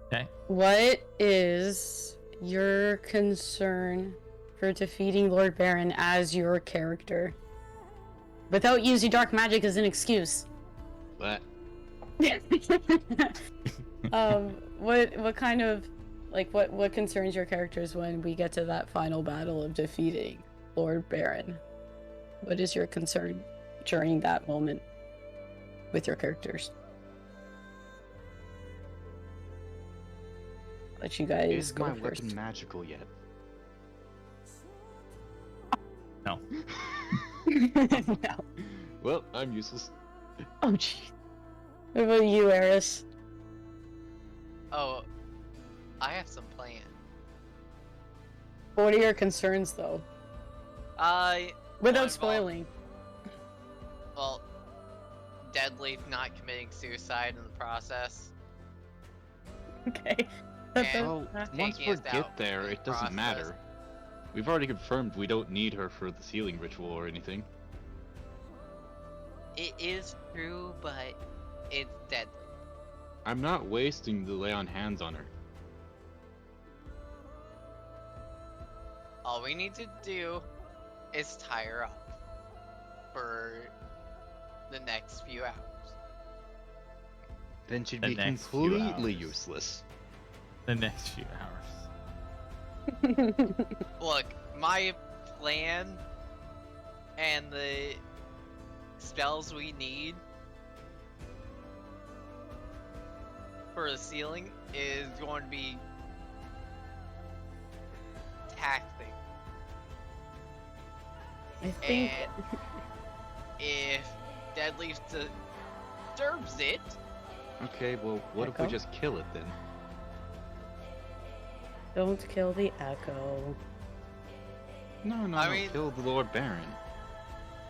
Okay. What is your concern for defeating Lord Baron as your character? Without using dark magic as an excuse. What? What kind of, like, what concerns your characters when we get to that final battle of defeating Lord Baron? What is your concern during that moment with your characters? Let you guys Is go my first. weapon magical yet? No. No. Well, I'm useless. Oh, jeez. What about you, Eris? Oh, I have some plan. What are your concerns, though? Without Well, spoiling. Well, Deadleaf not committing suicide in the process. Okay. And Well, taking once we us get out there, in it the doesn't process. matter. We've already confirmed we don't need her for the sealing ritual or anything. It is true, but it's deadly. I'm not wasting the lay on hands on her. All we need to do is tie her up for the next few hours. Then she'd The be next few completely hours. useless. The next few hours. Look, my plan and the spells we need for the ceiling is going to be taxing. I think. And if Deadleaf disturbs it, Okay, well, what if we Echo? just kill it then? Don't kill the echo. No, no, I no, mean- kill the Lord Baron.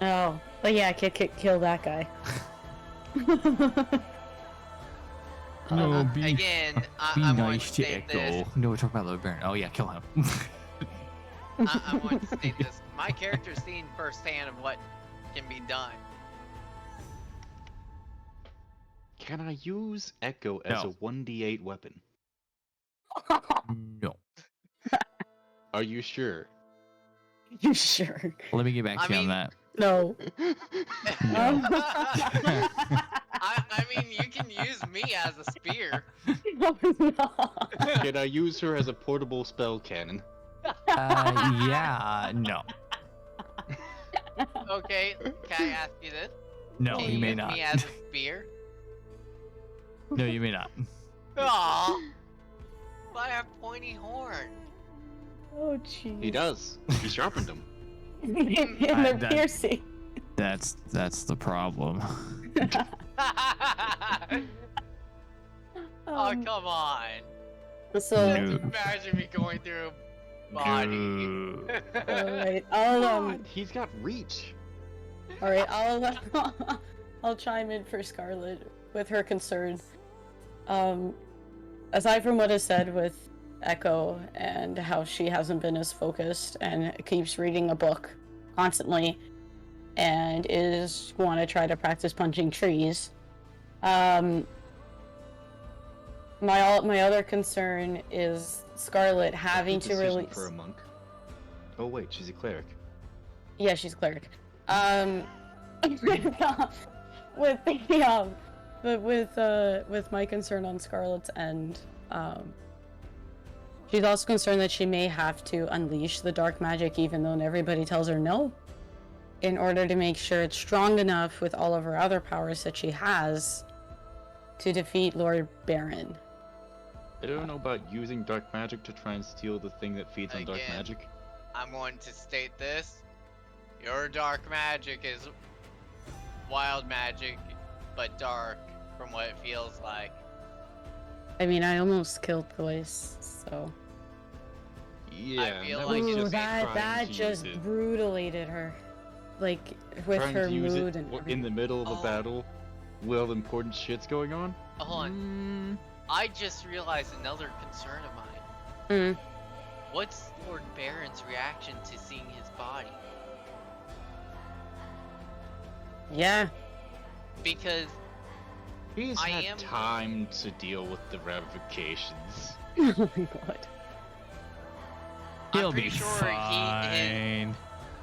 Oh, but yeah, kill that guy. No, be again, be I'm going to nice to state Echo. this. No, we're talking about Lord Baron. Oh yeah, kill him. I'm going to state this. My character's seen firsthand of what can be done. Can I use Echo as No. a 1d8 weapon? No. Are you sure? You sure? Let me get back to I you on mean- that. No. No. I mean, you can use me as a spear. No. Can I use her as a portable spell cannon? Yeah, no. Okay, can I ask you this? No, Can you may use not. me as a spear? No, you may not. Aw, but I have pointy horn. Oh, jeez. He does. He sharpened them. And they're that- piercing. That's the problem. Oh, come on. So, No. Imagine me going through a body. No. alright, He's got reach. I'll chime in for Scarlet with her concern. Aside from what is said with Echo and how she hasn't been as focused and keeps reading a book constantly and is want to try to practice punching trees, my other concern is Scarlet having Good to decision release. for a monk. Oh wait, she's a cleric. Yeah, she's a cleric. With my concern on Scarlet's end, she's also concerned that she may have to unleash the dark magic even though everybody tells her no, in order to make sure it's strong enough with all of her other powers that she has to defeat Lord Baron. I don't know about using dark magic to try and steal the thing that feeds on dark Again. magic. I'm going to state this. Your dark magic is wild magic, but dark from what it feels like. I mean, I almost killed Joyce, so Yeah, feel that like was it's just that trying to just use it. brutalated her, like with Trying her to use mood it and in everything. the middle of a Oh. battle while important shit's going on. Hold on. Mm, I just realized another concern of mine. Mm. What's Lord Baron's reaction to seeing his body? Yeah. Because He's I had am- time to deal with the ramifications. Oh my god. He'll I'm pretty be sure fine.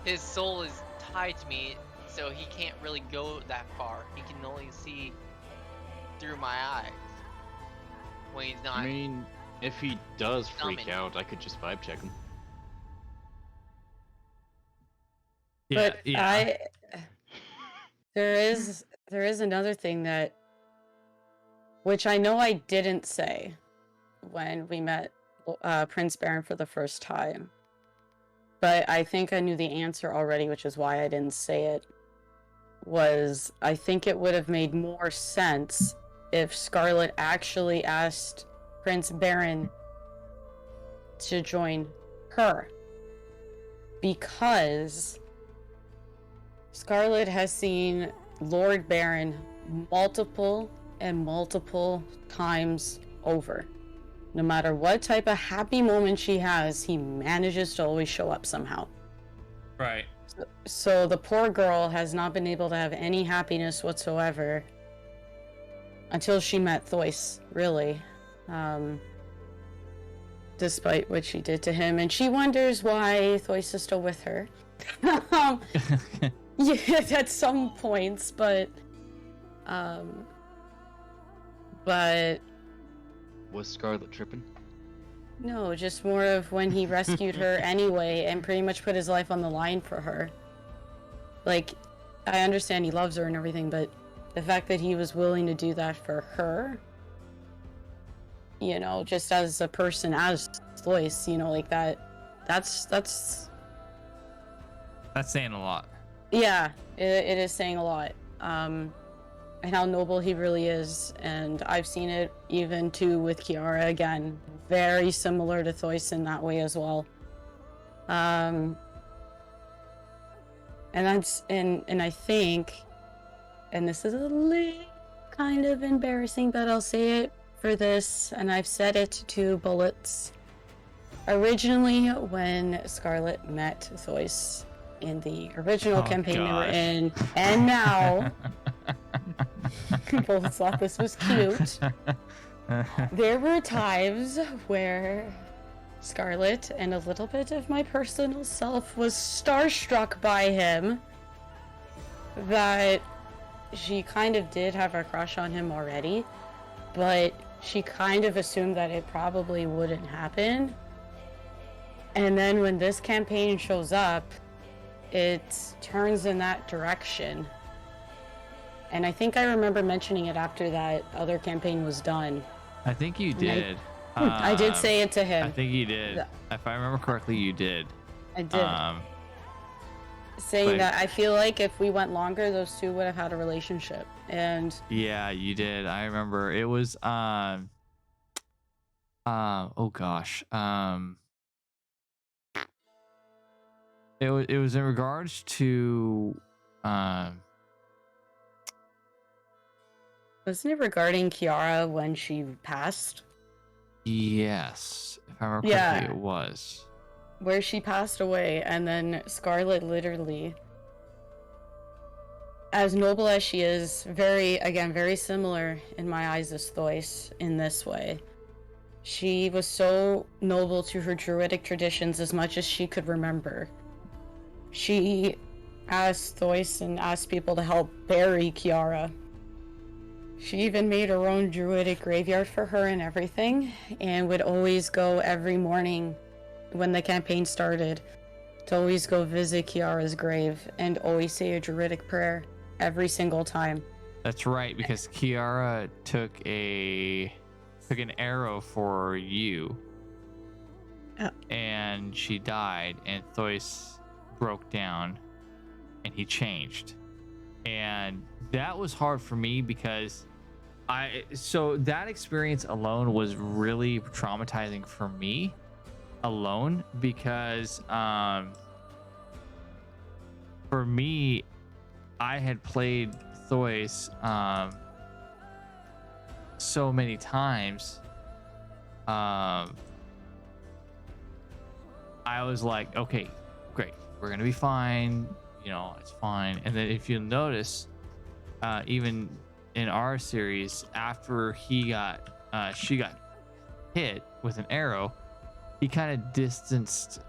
his soul is tied to me, so he can't really go that far. He can only see through my eyes when he's not. I mean, if he does freak Summoned. out, I could just vibe check him. Yeah, But yeah. there is another thing that, which I know I didn't say when we met Prince Baron for the first time, but I think I knew the answer already, which is why I didn't say it. Was I think it would have made more sense if Scarlet actually asked Prince Baron to join her, because Scarlet has seen Lord Baron multiple and multiple times over. No matter what type of happy moment she has, he manages to always show up somehow. Right. So the poor girl has not been able to have any happiness whatsoever until she met Thois, really. Despite what she did to him, and she wonders why Thois is still with her. Yeah, at some points, but Was Scarlet tripping? no, just more of when he rescued her anyway and pretty much put his life on the line for her. Like, I understand he loves her and everything, but the fact that he was willing to do that for her, you know, just as a person, as Thois, you know, like that's saying a lot. yeah, it is saying a lot. And how noble he really is. And I've seen it even too with Kiara, again, very similar to Thois in that way as well. And that's, and I think, and this is a little kind of embarrassing, but I'll say it for this, and I've said it to Bullets. Originally, when Scarlet met Thois in the original campaign they were in, and now Bullets thought this was cute. There were times where Scarlet and a little bit of my personal self was starstruck by him, that she kind of did have a crush on him already, but she kind of assumed that it probably wouldn't happen. And then when this campaign shows up, it turns in that direction. And I think I remember mentioning it after that other campaign was done. I think you did. I did say it to him. I think you did. If I remember correctly, you did. I did. Saying that I feel like if we went longer, those two would have had a relationship. And yeah, you did. I remember it was oh gosh. It was in regards to wasn't it regarding Kiara when she passed? Yes, if I remember correctly, it was. Where she passed away, and then Scarlet literally, as noble as she is, very similar in my eyes as Thois in this way. She was so noble to her druidic traditions as much as she could remember. She asked Thois and asked people to help bury Kiara. She even made her own druidic graveyard for her and everything, and would always go every morning when the campaign started to always go visit Kiara's grave and always say a druidic prayer every single time. That's right, because Kiara took an arrow for you, and she died, and Thois broke down, and he changed. And that was hard for me because so that experience alone was really traumatizing for me alone, because for me, I had played Thois so many times. I was like, okay, great, we're gonna be fine, you know, it's fine. And then if you notice, even in our series, after she got hit with an arrow, he kind of distanced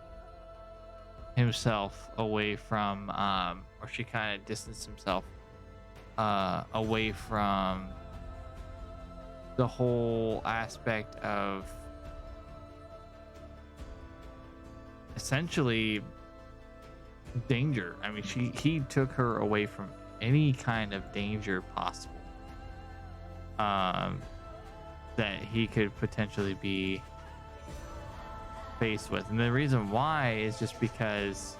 himself away from or she kind of distanced himself away from the whole aspect of essentially danger. I mean, he took her away from any kind of danger possible that he could potentially be faced with. And the reason why is just because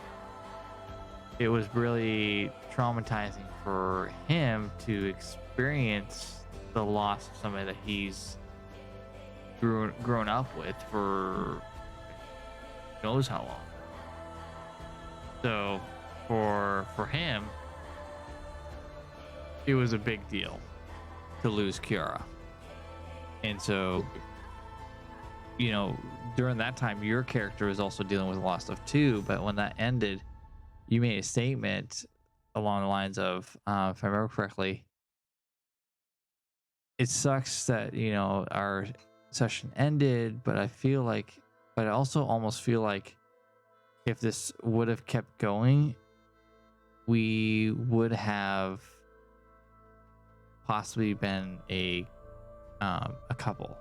it was really traumatizing for him to experience the loss of somebody that he's grown up with for knows how long. So for him, it was a big deal to lose Kiara. And so, you know, during that time, your character was also dealing with a lot of stuff too. But when that ended, you made a statement along the lines of, if I remember correctly, it sucks that, you know, our session ended, but I also almost feel like if this would have kept going, we would have possibly been a couple.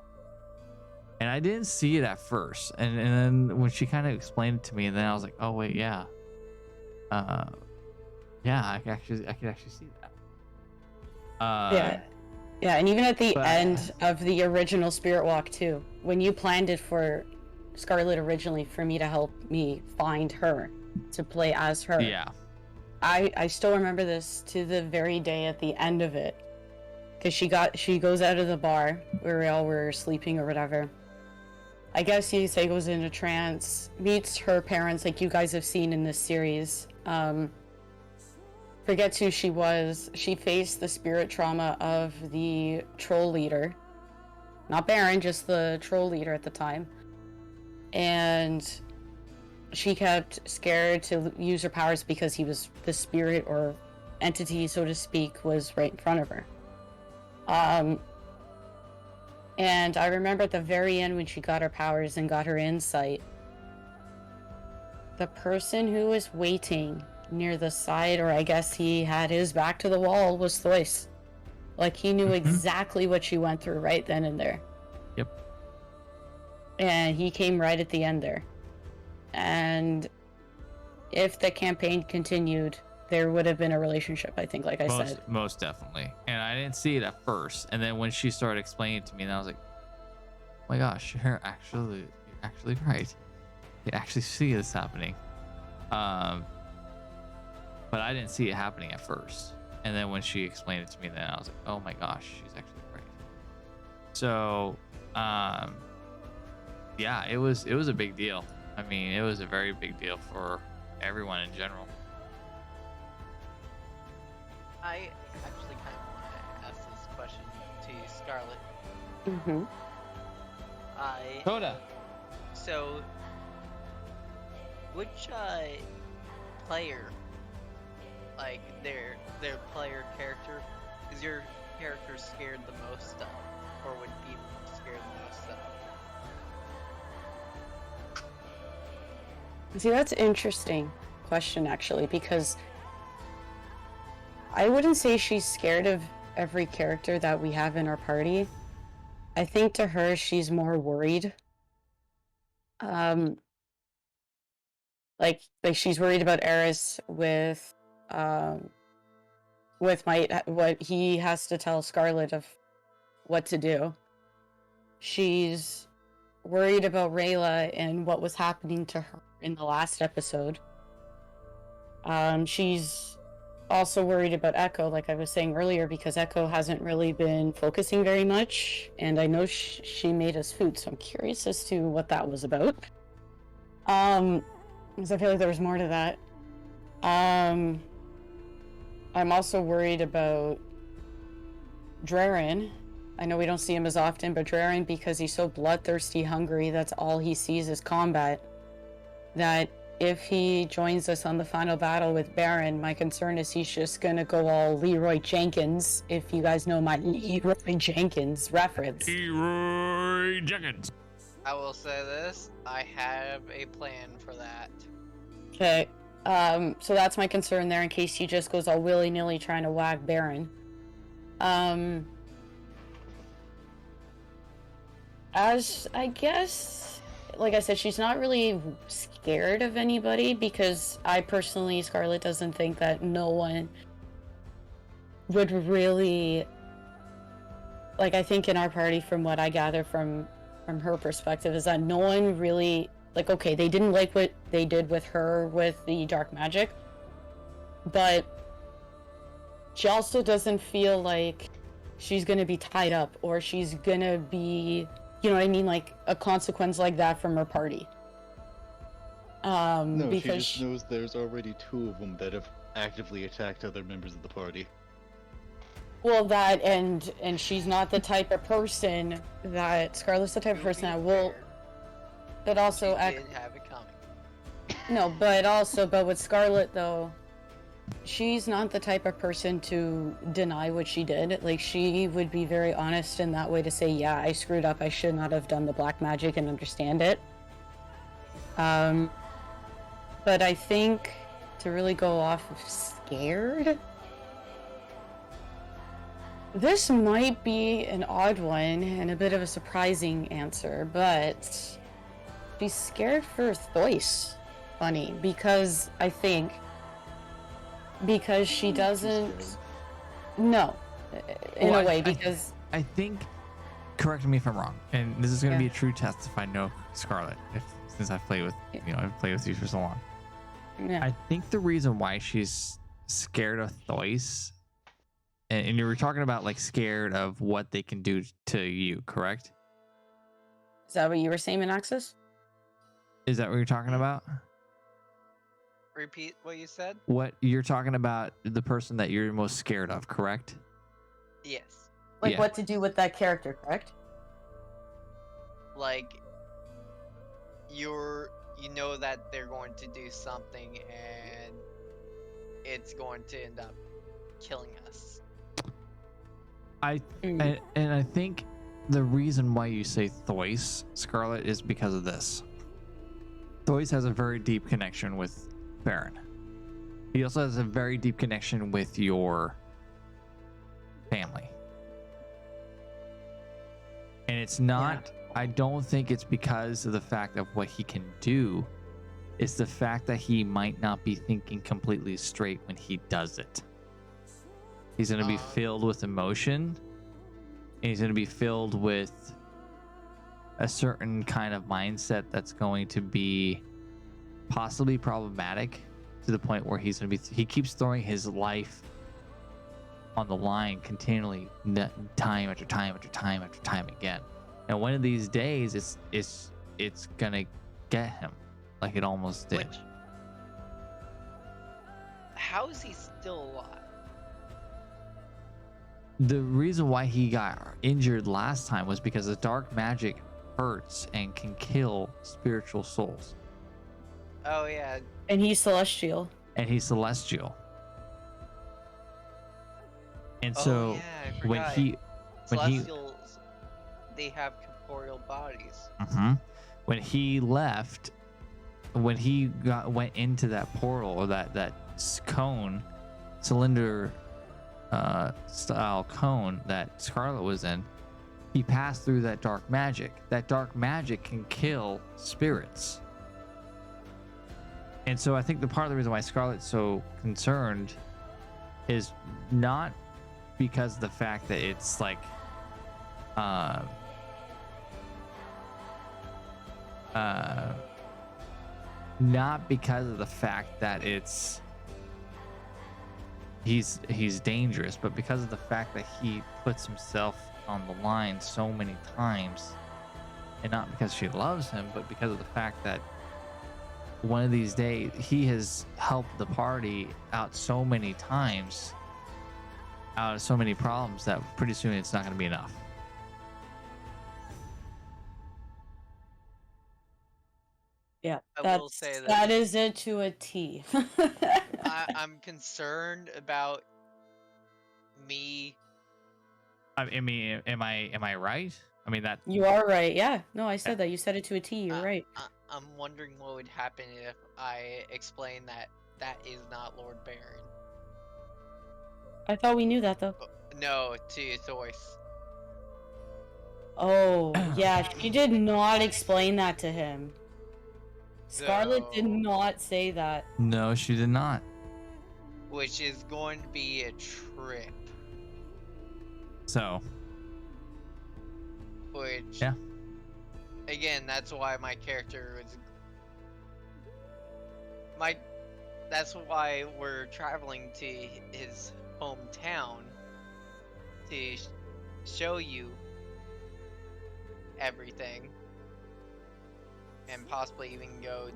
And I didn't see it at first, and then when she kind of explained it to me, and then I was like, oh wait, yeah, I could actually see that. Yeah, and even at the end of the original Spirit Walk too, when you planned it for Scarlet originally for me to help me find her to play as her. Yeah. I still remember this to the very day at the end of it, because she goes out of the bar where we all were sleeping or whatever. I guess you say goes into trance, meets her parents like you guys have seen in this series. Forgets who she was. She faced the spirit trauma of the troll leader. Not Baron, just the troll leader at the time. And she kept scared to use her powers because he was the spirit or entity, so to speak, was right in front of her. And I remember at the very end when she got her powers and got her insight, the person who was waiting near the side, or I guess he had his back to the wall, was Thois. Like, he knew exactly what she went through right then and there. Yep. And he came right at the end there. And if the campaign continued, there would have been a relationship, I think, like I said. Most definitely. And I didn't see it at first. And then when she started explaining it to me, and I was like, oh my gosh, you're actually right. You actually see this happening. But I didn't see it happening at first. And then when she explained it to me, then I was like, oh my gosh, she's actually right. So, yeah, it was a big deal. I mean, it was a very big deal for everyone in general. I actually kind of want to ask this question to you, Scarlet. Mm-hmm. Coda. So, which player, like their player character, is your character scared the most of, or would be scared the most of? See, that's an interesting question, actually, because I wouldn't say she's scared of every character that we have in our party. I think to her, she's more worried. Like she's worried about Eris with what he has to tell Scarlet of what to do. She's worried about Rayla and what was happening to her in the last episode. She's also worried about Echo, like I was saying earlier, because Echo hasn't really been focusing very much, and I know she made us food, so I'm curious as to what that was about. Because I feel like there was more to that. I'm also worried about Draren. I know we don't see him as often, but Draren, because he's so bloodthirsty hungry, that's all he sees is combat, that if he joins us on the final battle with Baron, my concern is he's just gonna go all Leroy Jenkins, if you guys know my Leroy Jenkins reference. Leroy Jenkins. I will say this, I have a plan for that. Okay, so that's my concern there, in case he just goes all willy-nilly trying to whack Baron. As, I guess, like I said, she's not really scared of anybody, because I personally, Scarlet doesn't think that no one would really, like, I think in our party, from what I gather from her perspective, is that no one really, like, okay, they didn't like what they did with her with the dark magic, but she also doesn't feel like she's gonna be tied up, or she's gonna be you know what I mean, like a consequence like that from her party. No, she Because just knows there's already 2 of them that have actively attacked other members of the party. well, that and she's not the type of person that Scarlett's the type of To person be that will, fair, but also she did have it coming. no, but with Scarlett though, she's not the type of person to deny what she did. Like, she would be very honest in that way to say, yeah, I screwed up, I should not have done the black magic, and understand it. But I think to really go off of scared, this might be an odd one and a bit of a surprising answer, but she's scared for Thois. Funny, because I think because she doesn't. No, in Well, a way, I because I think, correct me if I'm wrong, and this is going to Yeah. be a true test if I know Scarlet, since I've played with I've played with you for so long. yeah, I think the reason why she's scared of Thois, and you were talking about like scared of what they can do to you, correct? is that what you were saying, Minoxus? Is that what you're talking about? Repeat what you said? What you're talking about, the person that you're most scared of, correct? Yes. Like Yeah. what to do with that character, correct? Like, you know that they're going to do something and it's going to end up killing us. Mm. And I think the reason why you say Thois, Scarlet, is because of this. Thois has a very deep connection with Baron. He also has a very deep connection with your family. And it's not, I don't think it's because of the fact of what he can do. It's the fact that he might not be thinking completely straight when he does it. He's going to be filled with emotion. And he's going to be filled with a certain kind of mindset that's going to be possibly problematic, to the point where he's going to be, he keeps throwing his life on the line continually, time after time after time after time again. And one of these days, it's gonna get him, like it almost did. Which, how is he still alive? The reason why he got injured last time was because the dark magic hurts and can kill spiritual souls. Oh yeah, And he's celestial. And he's celestial. And oh so yeah, I when forgot. he Celestials, they have corporeal bodies. when he left, when he went into that portal, or that cone, cylinder style cone that Scarlet was in, he passed through that dark magic. That dark magic can kill spirits. And so I think the part of the reason why Scarlet's so concerned is not because of the fact that it's like not because of the fact that it's he's dangerous, but because of the fact that he puts himself on the line so many times, and not because she loves him, but because of the fact that one of these days he has helped the party out so many times out of so many problems that pretty soon it's not going to be enough. Yeah, I will say that is it to a T. I'm concerned about me. I mean, am I right? I mean that You are right. Yeah, no, I said that. You said it to a T. You're right. I'm wondering what would happen if I explain that that is not Lord Baron. I thought we knew that though. No, to Thois. Oh, yeah, she did not explain that to him. Scarlet did So- not say that. no, she did not. Which is going to be a trip. So Which, yeah, again, that's why my character was. That's why we're traveling to his hometown to show you everything, and possibly even go.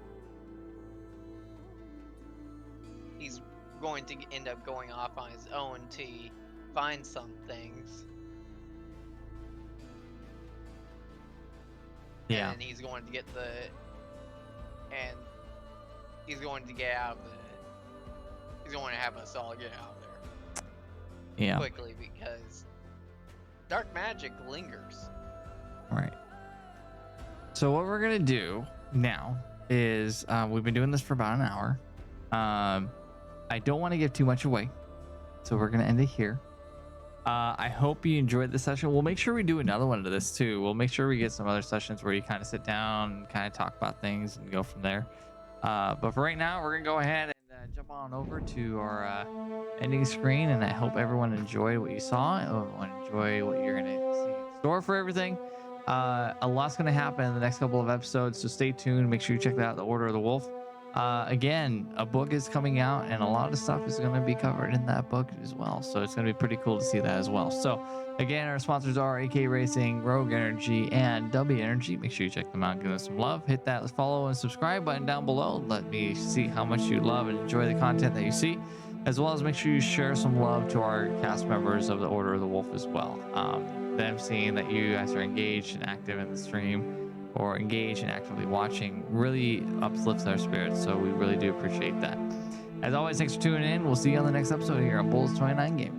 He's going to end up going off on his own to find some things. Yeah. And he's going to get out of the. He's going to have us all get out of there Yeah. quickly because dark magic lingers. All right. So what we're gonna do now is we've been doing this for about an hour. I don't want to give too much away, so we're gonna end it here. I hope you enjoyed the session. We'll make sure we do another one of this too. We'll make sure we get some other sessions where you kind of sit down and kind of talk about things and go from there. But for right now, we're gonna go ahead and jump on over to our ending screen, and I hope everyone enjoyed what you saw. Everyone enjoy what you're gonna see in store for everything. A lot's gonna happen in the next couple of episodes, so stay tuned. Make sure you check that out, The Order of the Wolf. Again, a book is coming out, and a lot of stuff is going to be covered in that book as well, so it's going to be pretty cool to see that as well. So again, our sponsors are AK Racing, Rogue Energy, and W Energy. Make sure you check them out and give them some love. Hit that follow and subscribe button down below. Let me see how much you love and enjoy the content that you see, as well as make sure you share some love to our cast members of the Order of the Wolf as well. Them seeing that you guys are engaged and active in the stream, or engage and actively watching, really uplifts our spirits, so we really do appreciate that. As always, thanks for tuning in. We'll see you on the next episode here on Bulls 29 Gaming.